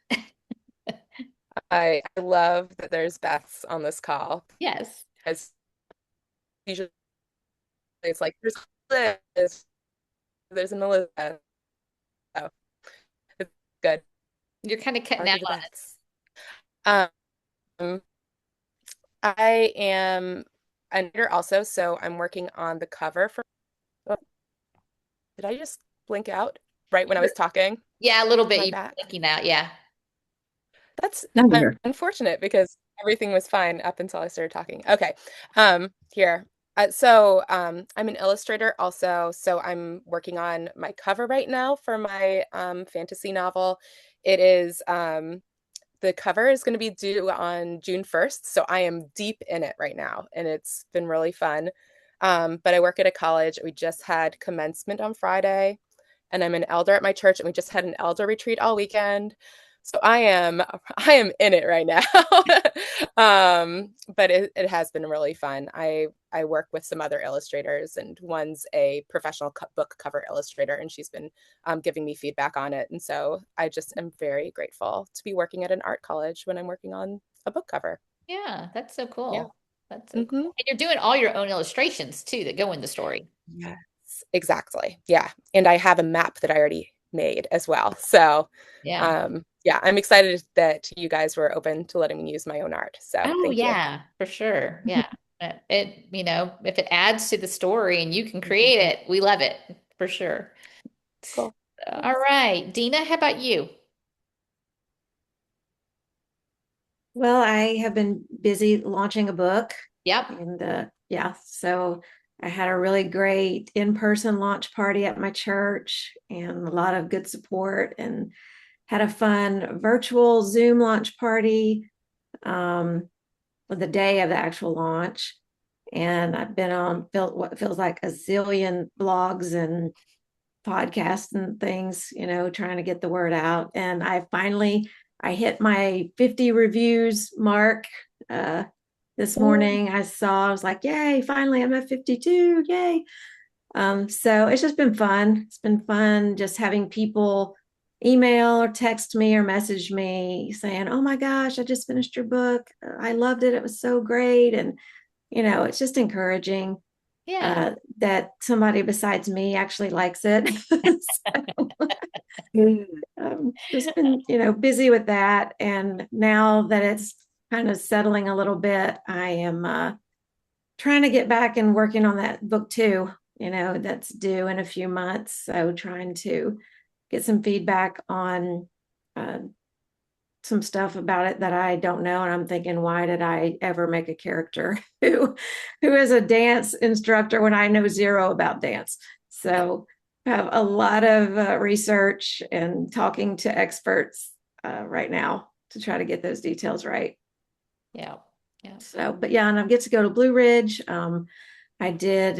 Speaker 16: I love that there's Beths on this call
Speaker 1: Yes.
Speaker 16: because usually it's like there's Liz, There's an Elizabeth. Oh, it's good.
Speaker 1: You're kind of cutting out
Speaker 16: Arthur the
Speaker 1: on
Speaker 16: Best. Um, I am an editor also, so I'm working on the cover for. Oh, did I just blink out right when I was
Speaker 1: it.
Speaker 16: talking?
Speaker 1: Yeah, a little bit.
Speaker 16: My
Speaker 1: You're
Speaker 16: back.
Speaker 1: blinking out. Yeah.
Speaker 16: That's
Speaker 3: No, you're
Speaker 16: unfortunate because everything was fine up until I started talking. Okay. Here. I'm an illustrator also, so I'm working on my cover right now for my fantasy novel. It is the cover is going to be due on June 1st, so I am deep in it right now, and it's been really fun. But I work at a college. We just had commencement on Friday, and I'm an elder at my church, and we just had an elder retreat all weekend. So I am in it right now. But it has been really fun. I work with some other illustrators, and one's a professional book cover illustrator, and she's been giving me feedback on it. And so I just am very grateful to be working at an art college when I'm working on a book cover.
Speaker 1: Yeah, that's so
Speaker 16: Yeah.
Speaker 1: cool. That's so cool.
Speaker 16: Hmm.
Speaker 1: And you're doing all your own illustrations too that go in the story.
Speaker 16: Yes, exactly. Yeah. And I have a map that I already made as well. So,
Speaker 1: Yeah.
Speaker 16: yeah, I'm excited that you guys were open to letting me use my own art. So,
Speaker 1: Oh
Speaker 16: thank you.
Speaker 1: yeah, for sure. Yeah. If it adds to the story and you can create it, we love it for sure.
Speaker 16: Cool.
Speaker 1: All
Speaker 16: Thanks.
Speaker 1: right, Dina, how about you?
Speaker 4: Well, I have been busy launching a book,
Speaker 1: Yep.
Speaker 4: and yeah, so I had a really great in-person launch party at my church and a lot of good support, and had a fun virtual Zoom launch party for the day of the actual launch. And I've been on what feels like a zillion blogs and podcasts and things, trying to get the word out. And I hit my 50 reviews mark this morning. I was like, yay, finally I'm at 52, yay. So it's just been fun. It's been fun just having people email or text me or message me saying, oh my gosh, I just finished your book. I loved it. It was so great. And, it's just encouraging
Speaker 1: Yeah.
Speaker 4: that somebody besides me actually likes it. Just been, busy with that. And now that it's kind of settling a little bit, I am trying to get back and working on that book too. That's due in a few months. So trying to get some feedback on uh, some stuff about it that I don't know. And I'm thinking, why did I ever make a character who is a dance instructor when I know zero about dance? So I have a lot of research and talking to experts right now to try to get those details right.
Speaker 1: Yeah. Yeah.
Speaker 4: So, but yeah, and I get to go to Blue Ridge. I did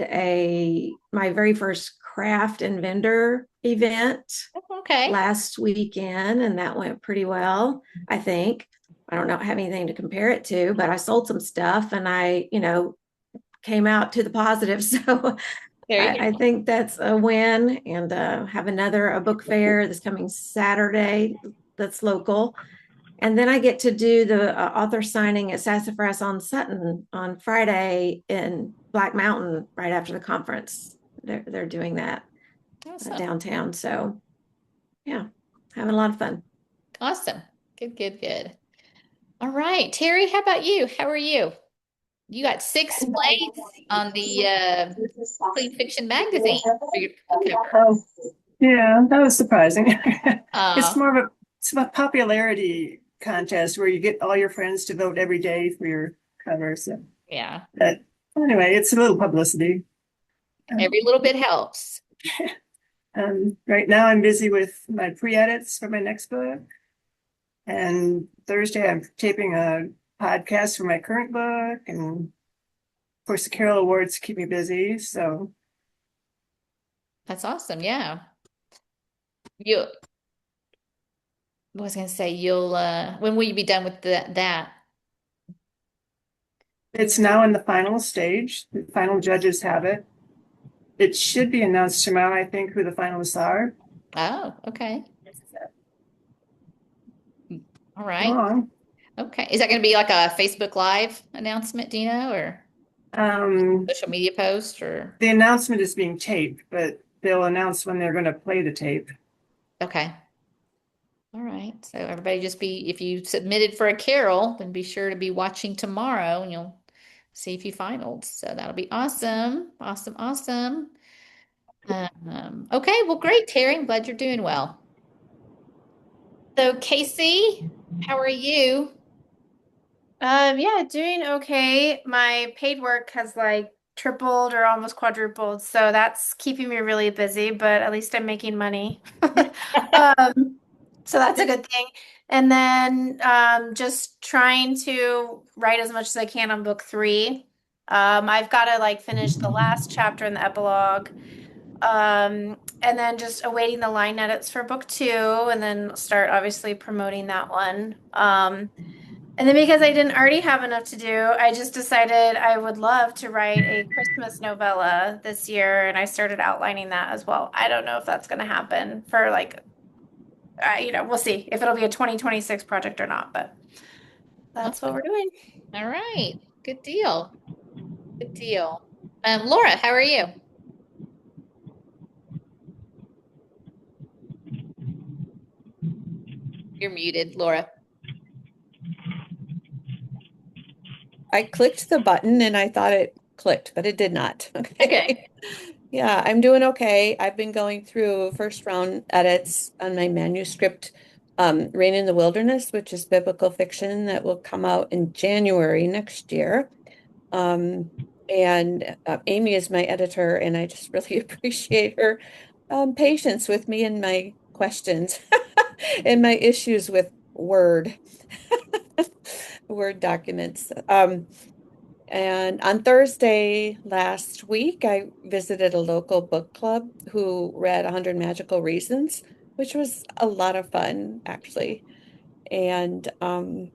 Speaker 4: my very first craft and vendor event
Speaker 1: Okay.
Speaker 4: last weekend, and that went pretty well, I think. I don't know, have anything to compare it to, but I sold some stuff and I, came out to the positive. So
Speaker 1: There you
Speaker 4: I
Speaker 1: go.
Speaker 4: think that's a win. And have a book fair this coming Saturday that's local. And then I get to do the author signing at Sassafras on Sutton on Friday in Black Mountain right after the conference. They're doing that
Speaker 1: Awesome.
Speaker 4: downtown. So yeah, having a lot of fun.
Speaker 1: Awesome. Good, good, good. All right. Terry, how about you? How are you? You got 6th place on the Clean Fiction magazine for your cover.
Speaker 17: Oh, yeah, that was surprising. It's
Speaker 1: Uh,
Speaker 17: more of a popularity contest where you get all your friends to vote every day for your cover. So,
Speaker 1: yeah.
Speaker 17: but anyway, it's a little publicity.
Speaker 1: Every little bit helps.
Speaker 17: Right now, I'm busy with my pre-edits for my next book, and Thursday I'm taping a podcast for my current book, and of course the Carol Awards keep me busy. So
Speaker 1: That's awesome. Yeah. You, I was gonna say when will you be done with that?
Speaker 17: it's now in the final stage. The final judges have it. It should be announced tomorrow, I think, who the finalists are.
Speaker 1: Oh, okay. All right.
Speaker 17: Wrong.
Speaker 1: Okay. Is that gonna be like a Facebook Live announcement, Dina, or
Speaker 17: Um,
Speaker 1: social media post or
Speaker 17: the announcement is being taped, but they'll announce when they're going to play the tape.
Speaker 1: Okay. All right. So everybody just be, if you submitted for a carol, then be sure to be watching tomorrow and you'll see if you finaled. So that'll be awesome. Awesome. Awesome. Okay. Well, great, Terry. I'm glad you're doing well. So Casey, how are you?
Speaker 7: Yeah, doing okay. My paid work has like tripled or almost quadrupled, so that's keeping me really busy, but at least I'm making money. So that's a good thing. And then just trying to write as much as I can on book three. I've got to like finish the last chapter in the epilogue. And then just awaiting the line edits for book two, and then start obviously promoting that one. And then because I didn't already have enough to do, I just decided I would love to write a Christmas novella this year, and I started outlining that as well. I don't know if that's going to happen for like, we'll see if it'll be a 2026 project or not, but that's what we're doing.
Speaker 1: All right. Good deal. Good deal. Laura, how are you? You're muted, Laura.
Speaker 18: I clicked the button and I thought it clicked, but it did not. Okay. Yeah, I'm doing okay. I've been going through first round edits on my manuscript, Rain in the Wilderness, which is biblical fiction that will come out in January next year. And Amy is my editor, and I just really appreciate her patience with me and my questions and my issues with Word, Word documents. And on Thursday last week, I visited a local book club who read 100 Magical Reasons, which was a lot of fun, actually. And I'm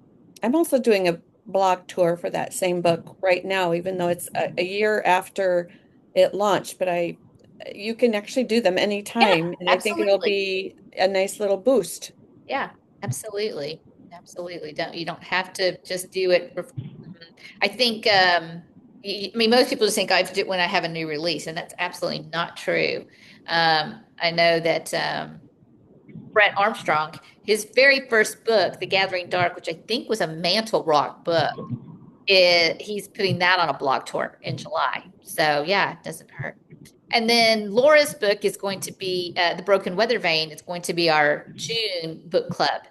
Speaker 18: also doing a blog tour for that same book right now, even though it's a year after it launched, but you can actually do them anytime, and I think it'll
Speaker 1: Absolutely.
Speaker 18: be a nice little boost.
Speaker 1: Yeah, absolutely. Absolutely. You don't have to just do it for, I think I mean most people just think I do it when I have a new release, and that's absolutely not true. I know that Brett Armstrong, his very first book, The Gathering Dark, which I think was a Mantle Rock book, he's putting that on a blog tour in July. So yeah, it doesn't hurt. And then Laura's book is going to be The Broken Weather Vane. It's going to be our June book club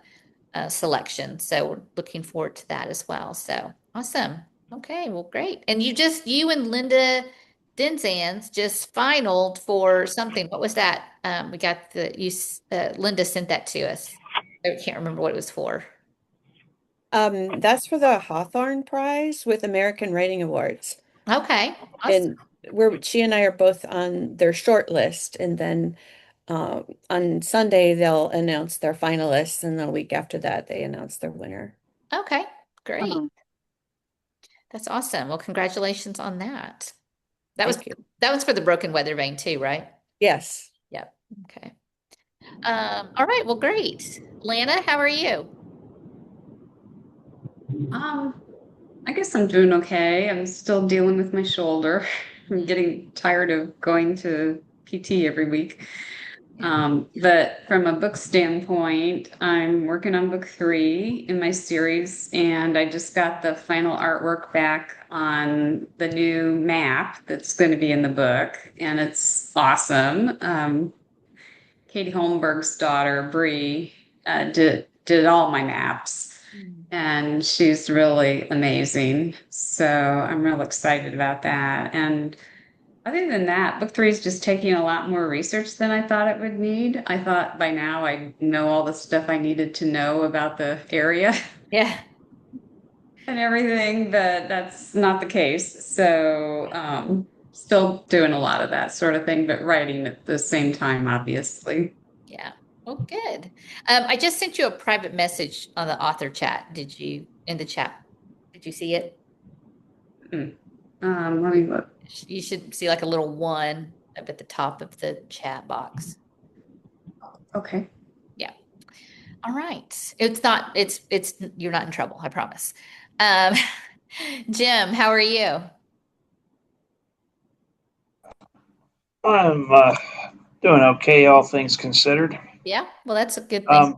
Speaker 1: selection. So we're looking forward to that as well. So awesome. Okay, well, great. And you and Linda Denzans just finaled for something. What was that? We got Linda sent that to us. I can't remember what it was for.
Speaker 18: That's for the Hawthorne Prize with American Writing Awards.
Speaker 1: Okay, awesome.
Speaker 18: And she and I are both on their short list, and then on Sunday they'll announce their finalists, and the week after that they announce their winner.
Speaker 1: Okay, great. That's awesome. Well, congratulations on that. That was for the Broken Weather Vane too, right?
Speaker 18: Yes.
Speaker 1: Yep. Okay. All right. Well, great. Lana, how are you?
Speaker 19: I guess I'm doing okay. I'm still dealing with my shoulder. I'm getting tired of going to PT every week. But from a book standpoint, I'm working on book 3 in my series, and I just got the final artwork back on the new map that's going to be in the book, and it's awesome. Katie Holmberg's daughter, Bree, did all my maps, and she's really amazing. So I'm real excited about that. And other than that, book 3 is just taking a lot more research than I thought it would need. I thought by now I know all the stuff I needed to know about the area.
Speaker 1: Yeah.
Speaker 19: And everything, but that's not the case. So still doing a lot of that sort of thing, but writing at the same time, obviously.
Speaker 1: Yeah. Well, good. I just sent you a private message on the author chat. In the chat? Did you see it?
Speaker 19: Let me look.
Speaker 1: You should see like a little 1 up at the top of the chat box.
Speaker 19: Okay.
Speaker 1: Yeah. All right. You're not in trouble, I promise. Jim, how are you?
Speaker 2: I'm Doing okay, all things considered.
Speaker 1: Yeah, well, that's a good thing.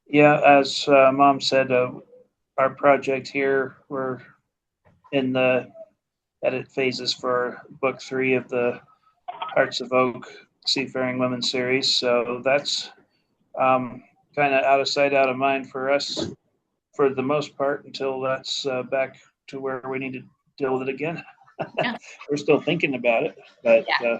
Speaker 2: Yeah, as Mom said, our project here, we're in the edit phases for book 3 of the Hearts of Oak Seafaring Women series. So that's kind of out of sight, out of mind for us for the most part until that's back to where we need to deal with it again.
Speaker 1: Yeah.
Speaker 2: We're still thinking about it, but
Speaker 1: Yeah.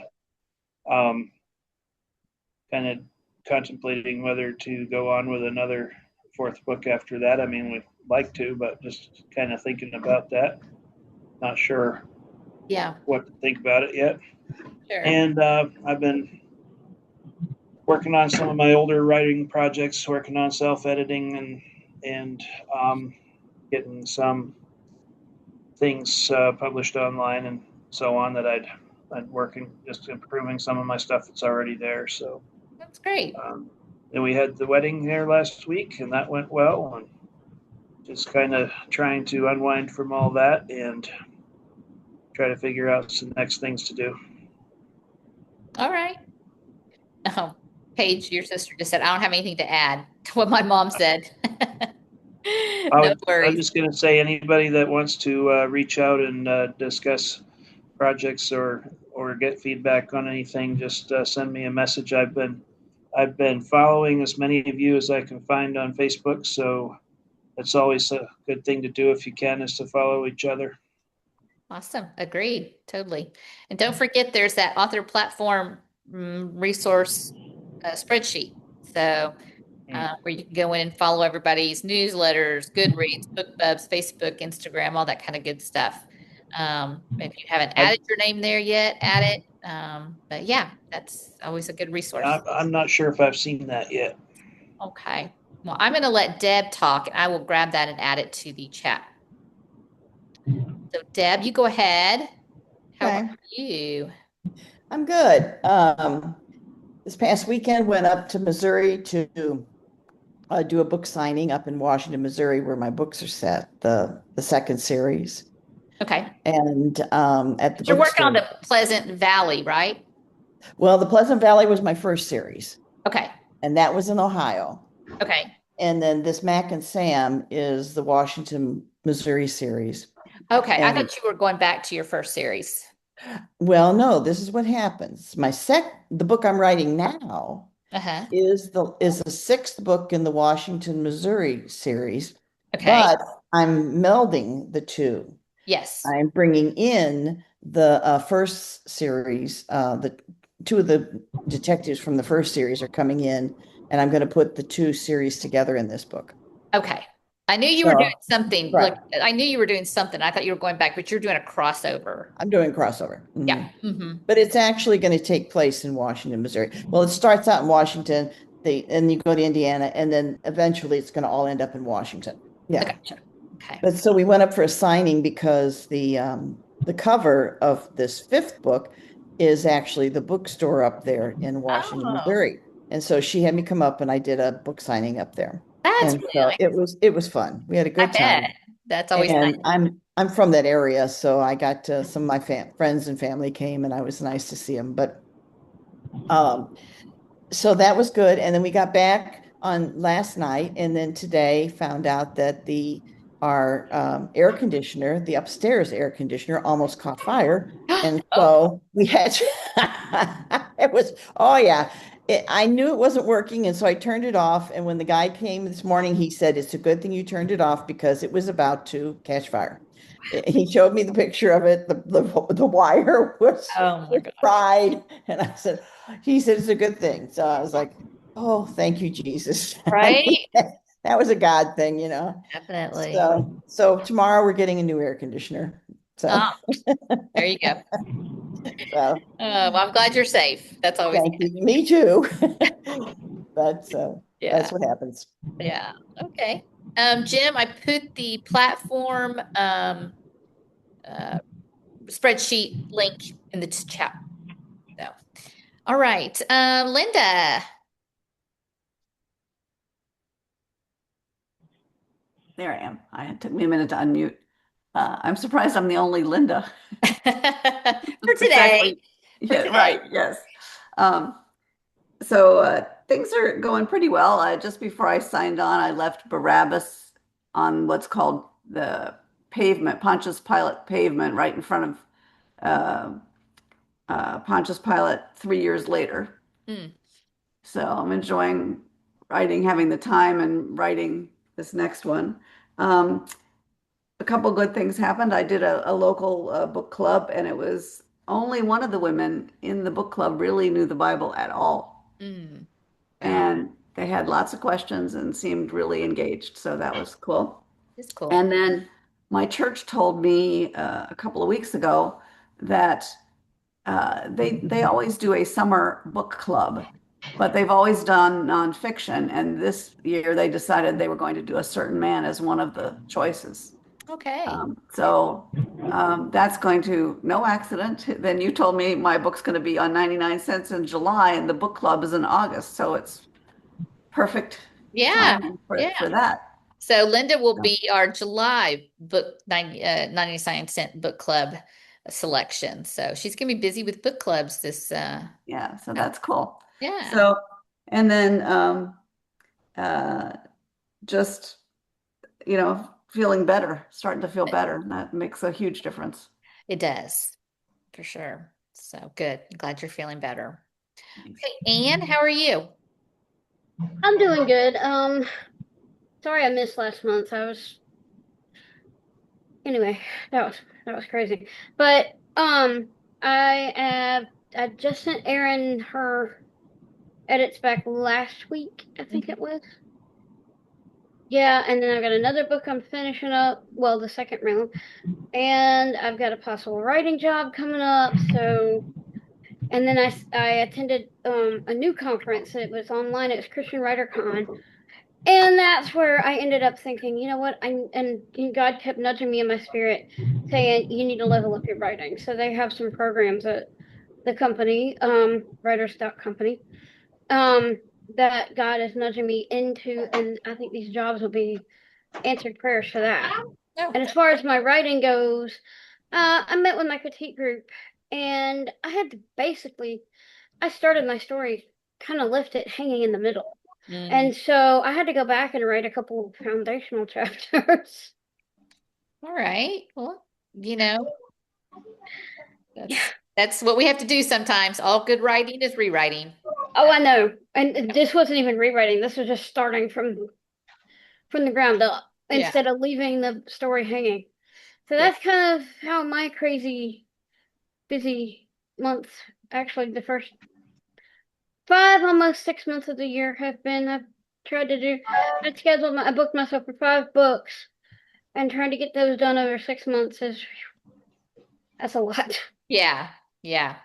Speaker 2: kind of contemplating whether to go on with another 4th book after that. I mean, we'd like to, but just kind of thinking about that. Not sure
Speaker 1: Yeah.
Speaker 2: what to think about it yet.
Speaker 1: Sure.
Speaker 2: And I've been working on some of my older writing projects, working on self-editing and getting some things published online and so on that I'd working just improving some of my stuff that's already there. So
Speaker 1: that's great.
Speaker 2: Then we had the wedding here last week, and that went well. And just kind of trying to unwind from all that and try to figure out some next things to do.
Speaker 1: All right. Oh, Paige, your sister just said, I don't have anything to add to what my mom said. No worries.
Speaker 2: I'm just going to say anybody that wants to reach out and discuss projects or get feedback on anything, just send me a message. I've been following as many of you as I can find on Facebook, so it's always a good thing to do if you can, is to follow each other.
Speaker 1: Awesome. Agreed. Totally. And don't forget there's that author platform resource spreadsheet. So where you can go in and follow everybody's newsletters, Goodreads, BookBubs, Facebook, Instagram, all that kind of good stuff. If you haven't added your name there yet, add it. But yeah, that's always a good resource.
Speaker 2: I'm not sure if I've seen that yet.
Speaker 1: Okay. Well, I'm going to let Deb talk, and I will grab that and add it to the chat. So Deb, you go ahead. How
Speaker 20: Okay.
Speaker 1: are you?
Speaker 20: I'm good. This past weekend went up to Missouri to do a book signing up in Washington, Missouri, where my books are set, the second series.
Speaker 1: Okay.
Speaker 20: And at the
Speaker 1: You're working on
Speaker 20: bookstore.
Speaker 1: the Pleasant Valley, right?
Speaker 20: Well, the Pleasant Valley was my first series.
Speaker 1: Okay.
Speaker 20: And that was in Ohio.
Speaker 1: Okay.
Speaker 20: And then this Mac and Sam is the Washington, Missouri series.
Speaker 1: Okay.
Speaker 20: And
Speaker 1: I thought you were going back to your first series.
Speaker 20: well, no, this is what happens. The book I'm writing now is the 6th book in the Washington, Missouri series.
Speaker 1: Okay.
Speaker 20: But I'm melding the two.
Speaker 1: Yes.
Speaker 20: I'm bringing in the first series. The two of the detectives from the first series are coming in, and I'm going to put the two series together in this book.
Speaker 1: Okay. I knew you were doing something.
Speaker 20: Right.
Speaker 1: Look, I knew you were doing something. I thought you were going back, but you're doing a crossover.
Speaker 20: I'm doing crossover.
Speaker 1: Yeah.
Speaker 20: But it's actually going to take place in Washington, Missouri. Well, it starts out in Washington, and you go to Indiana, and then eventually it's going to all end up in Washington. Yeah.
Speaker 1: Gotcha. Okay.
Speaker 20: But so we went up for a signing because the cover of this 5th book is actually the bookstore up there in Washington, Missouri. And so she had me come up and I did a book signing up there.
Speaker 1: That's
Speaker 20: and
Speaker 1: really
Speaker 20: so
Speaker 1: nice.
Speaker 20: it was fun. We had a good time.
Speaker 1: That's always
Speaker 20: and
Speaker 1: nice.
Speaker 20: I'm from that area, so I got some of my friends and family came, and I was nice to see them. But so that was good. And then we got back on last night, and then today found out that our air conditioner, the upstairs air conditioner, almost caught fire. And so we had it was, oh yeah. I knew it wasn't working, and so I turned it off. And when the guy came this morning, he said, it's a good thing you turned it off because it was about to catch fire. He showed me the picture of it. The wire was fried. And he said, it's a good thing. So I was like, oh, thank you, Jesus.
Speaker 1: Right?
Speaker 20: That was a God thing, you know.
Speaker 1: Definitely.
Speaker 20: So tomorrow we're getting a new air conditioner. So
Speaker 1: there you go.
Speaker 20: So
Speaker 1: well, I'm glad you're safe. That's always
Speaker 20: thank you. Me too. But that's what happens.
Speaker 1: Yeah. Okay. Jim, I put the platform spreadsheet link in the chat. So, all right. Linda.
Speaker 8: There I am. It took me a minute to unmute. I'm surprised I'm the only Linda.
Speaker 1: For today.
Speaker 8: Exactly. Yeah, right. Yes. Um, so things are going pretty well. Just before I signed on, I left Barabbas on what's called the pavement, Pontius Pilate pavement, right in front of Pontius Pilate 3 years later.
Speaker 1: Mm.
Speaker 8: So I'm enjoying writing, having the time and writing this next one. Um, a couple good things happened. I did a local book club, and it was only one of the women in the book club really knew the Bible at all.
Speaker 1: Mm. Wow.
Speaker 8: And they had lots of questions and seemed really engaged. So that was cool.
Speaker 1: It's cool.
Speaker 8: And then my church told me a couple of weeks ago that they always do a summer book club, but they've always done nonfiction. And this year they decided they were going to do A Certain Man as one of the choices.
Speaker 1: Okay.
Speaker 8: That's going to, no accident. Then you told me my book's going to be on 99 cents in July and the book club is in August. So it's perfect
Speaker 1: Yeah.
Speaker 8: timing
Speaker 1: Yeah.
Speaker 8: for that.
Speaker 1: So Linda will be our July book 99-cent book club selection. So she's gonna be busy with book clubs this
Speaker 8: Yeah, so that's cool.
Speaker 1: yeah.
Speaker 8: So, and then uh, just, feeling better, starting to feel better. And that makes a huge difference.
Speaker 1: It does, for sure. So good. I'm glad you're feeling better. Okay, Anne, how are you?
Speaker 6: I'm doing good. Sorry I missed last month. Anyway, that was crazy. But I just sent Erin her edits back last week, I think it was. Yeah, and then I've got another book I'm finishing up, well, the second round, and I've got a possible writing job coming up. So, and then I attended a new conference. It was online. It was Christian Writer Con, and that's where I ended up thinking, you know what? And God kept nudging me in my spirit, saying you need to level up your writing. So they have some programs at the company, Writers Stout Company, that God is nudging me into, and I think these jobs will be answered prayers for that. And as far as my writing goes, I met with my critique group, and I had to I started my story kind of left it hanging in the middle. And so I had to go back and write a couple of foundational chapters.
Speaker 1: All right. Well, that's what we have to do sometimes. All good writing is rewriting.
Speaker 6: Oh, I know. And this wasn't even rewriting. This was just starting from the ground up instead of leaving the story hanging. So that's kind of how my crazy busy months, actually the first 5, almost 6 months of the year have been. I booked myself for 5 books, and trying to get those done over 6 months that's a lot.
Speaker 1: Yeah. Yeah.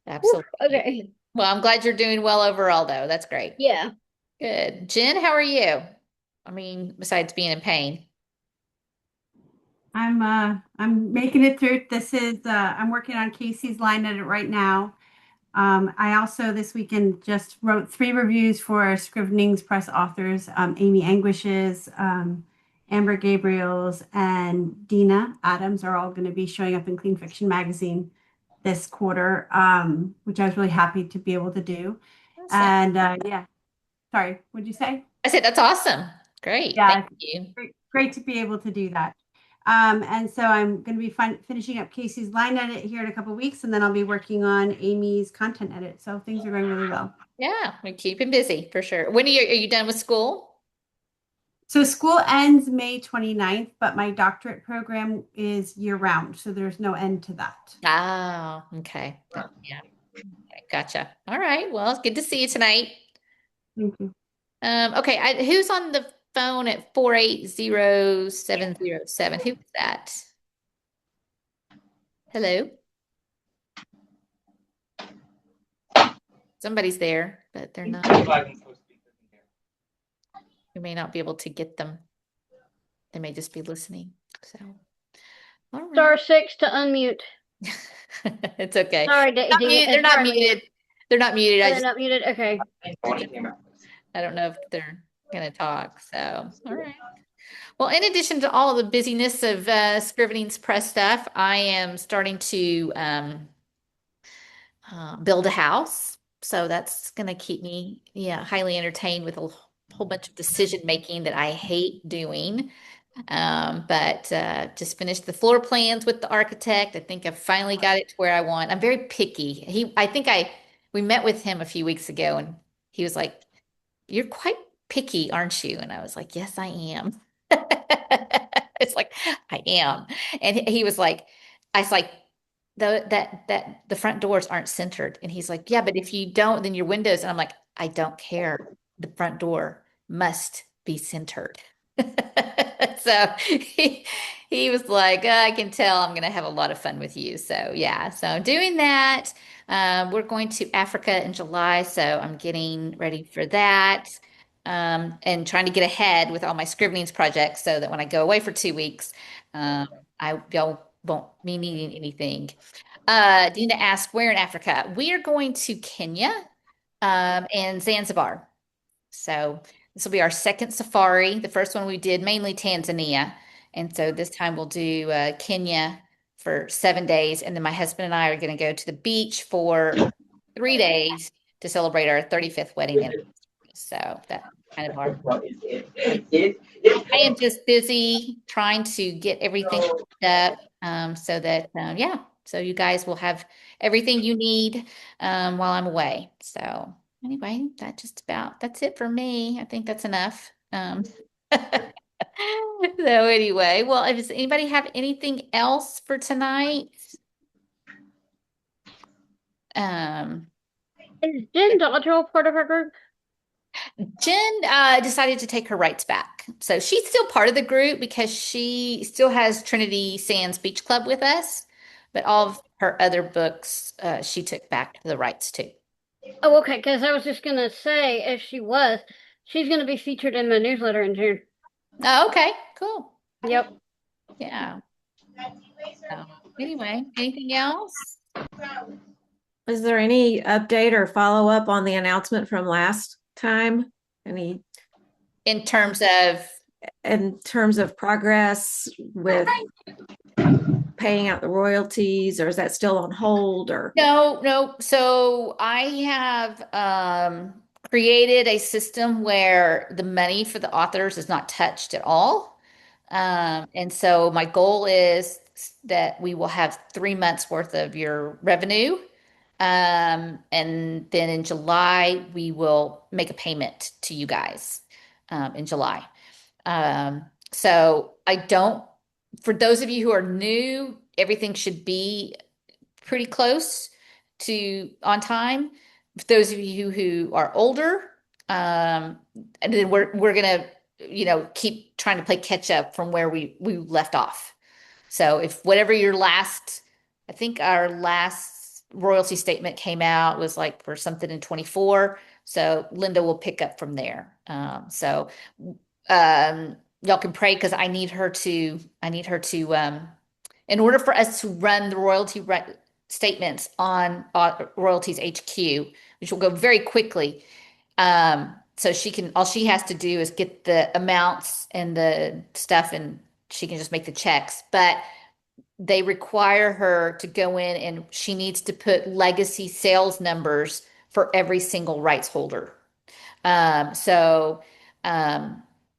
Speaker 1: Absolutely.
Speaker 6: Okay.
Speaker 1: Well, I'm glad you're doing well overall, though. That's great.
Speaker 6: Yeah.
Speaker 1: Good. Jen, how are you? I mean, besides being in pain.
Speaker 21: I'm making it through. I'm working on Casey's line edit right now. I also this weekend just wrote 3 reviews for Scrivenings Press authors, Amy Anguish's, Amber Gabriel's, and Dina Adams are all going to be showing up in Clean Fiction magazine this quarter, which I was really happy to be able to do.
Speaker 1: Awesome.
Speaker 21: And yeah, sorry, what'd you say?
Speaker 1: I said that's awesome. Great.
Speaker 21: Yeah,
Speaker 1: Thank you.
Speaker 21: great to be able to do that. And so I'm going to be finishing up Casey's line edit here in a couple of weeks, and then I'll be working on Amy's content edit. So things are going really well.
Speaker 1: Yeah, we keep him busy for sure. When are you done with school?
Speaker 21: So school ends May 29th, but my doctorate program is year round. So there's no end to that.
Speaker 1: Oh, okay. Yeah. Okay, gotcha. All right. Well, it's good to see you tonight.
Speaker 21: Thank you.
Speaker 1: Okay. Who's on the phone at 480-707? Who's that? Hello? Somebody's there, but they're not. We may not be able to get them. They may just be listening. So, all right.
Speaker 6: Star 6 to unmute.
Speaker 1: It's okay.
Speaker 6: Sorry,
Speaker 1: they're not muted. They're not muted.
Speaker 6: They're not muted. Okay.
Speaker 1: I don't know if they're going to talk. So, all right. Well, in addition to all the busyness of Scrivenings Press stuff, I am starting to build a house. So that's going to keep me, yeah, highly entertained with a whole bunch of decision making that I hate doing. But just finished the floor plans with the architect. I think I've finally got it to where I want. I'm very picky. We met with him a few weeks ago and he was like, "You're quite picky, aren't you?" And I was like, "Yes, I am." It's like, I am. And he was like, I was like, the front doors aren't centered. And he's like, "Yeah, but if you don't, then your windows." And I'm like, "I don't care. The front door must be centered." So he was like, I can tell I'm going to have a lot of fun with you. So yeah, so I'm doing that. We're going to Africa in July, so I'm getting ready for that. And trying to get ahead with all my Scrivenings projects so that when I go away for 2 weeks, um, y'all won't be needing anything. Dina asked, where in Africa? We are going to Kenya, and Zanzibar. So this will be our second safari. The first one we did mainly Tanzania. And so this time we'll do Kenya for 7 days. And then my husband and I are going to go to the beach for 3 days to celebrate our 35th wedding anniversary. So that's kind of our I am just busy trying to get everything up so that, yeah, so you guys will have everything you need while I'm away. So anyway, that's it for me. I think that's enough. So anyway, well, does anybody have anything else for tonight? Um,
Speaker 6: Is Jen Dodgel part of our group?
Speaker 1: Jen decided to take her rights back. So she's still part of the group because she still has Trinity Sands Beach Club with us, but all of her other books she took back the rights to.
Speaker 6: Oh, okay, because I was just gonna say, if she was, she's gonna be featured in my newsletter in June.
Speaker 1: Oh, okay, cool.
Speaker 6: Yep.
Speaker 1: Yeah. So, anyway, anything else?
Speaker 4: Is there any update or follow up on the announcement from last time? Any
Speaker 1: in terms of
Speaker 4: progress with paying out the royalties, or is that still on hold? Or
Speaker 1: No. So I have created a system where the money for the authors is not touched at all. And so my goal is that we will have 3 months worth of your revenue. And then in July, we will make a payment to you guys in July. So I don't, for those of you who are new, everything should be pretty close to on time. For those of you who are older, and then we're gonna, keep trying to play catch up from where we left off. So if whatever your last, I think our last royalty statement came out was like for something in 24. So Linda will pick up from there. Y'all can pray because I need her to in order for us to run the statements on Royalties HQ, which will go very quickly. So all she has to do is get the amounts and the stuff and she can just make the checks. But they require her to go in and she needs to put legacy sales numbers for every single rights holder. So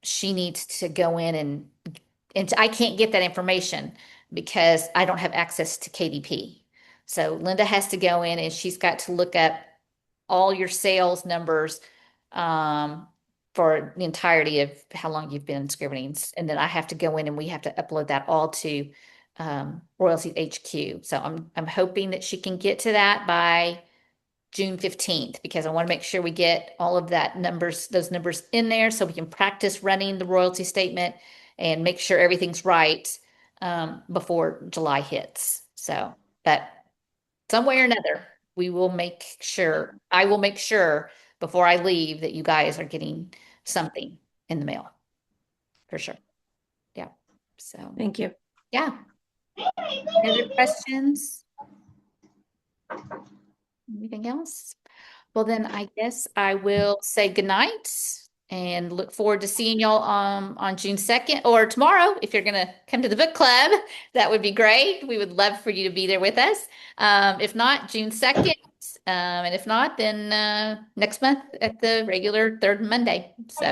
Speaker 1: she needs to go in and I can't get that information because I don't have access to KDP. So Linda has to go in and she's got to look up all your sales numbers for the entirety of how long you've been in Scrivenings. And then I have to go in and we have to upload that all to Royalty HQ. So I'm hoping that she can get to that by June 15th because I want to make sure we get all of those numbers in there so we can practice running the royalty statement and make sure everything's right before July hits. So, but some way or another, I will make sure before I leave that you guys are getting something in the mail for sure. Yeah. So,
Speaker 4: thank you.
Speaker 1: Yeah. Any other questions? Anything else? Well, then I guess I will say goodnight and look forward to seeing y'all on June 2nd or tomorrow. If you're going to come to the book club, that would be great. We would love for you to be there with us. If not, June 2nd, And if not, then next month at the regular third Monday. So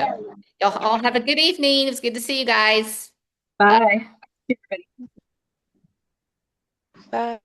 Speaker 1: y'all all have a good evening. It was good to see you guys.
Speaker 16: Bye. Bye.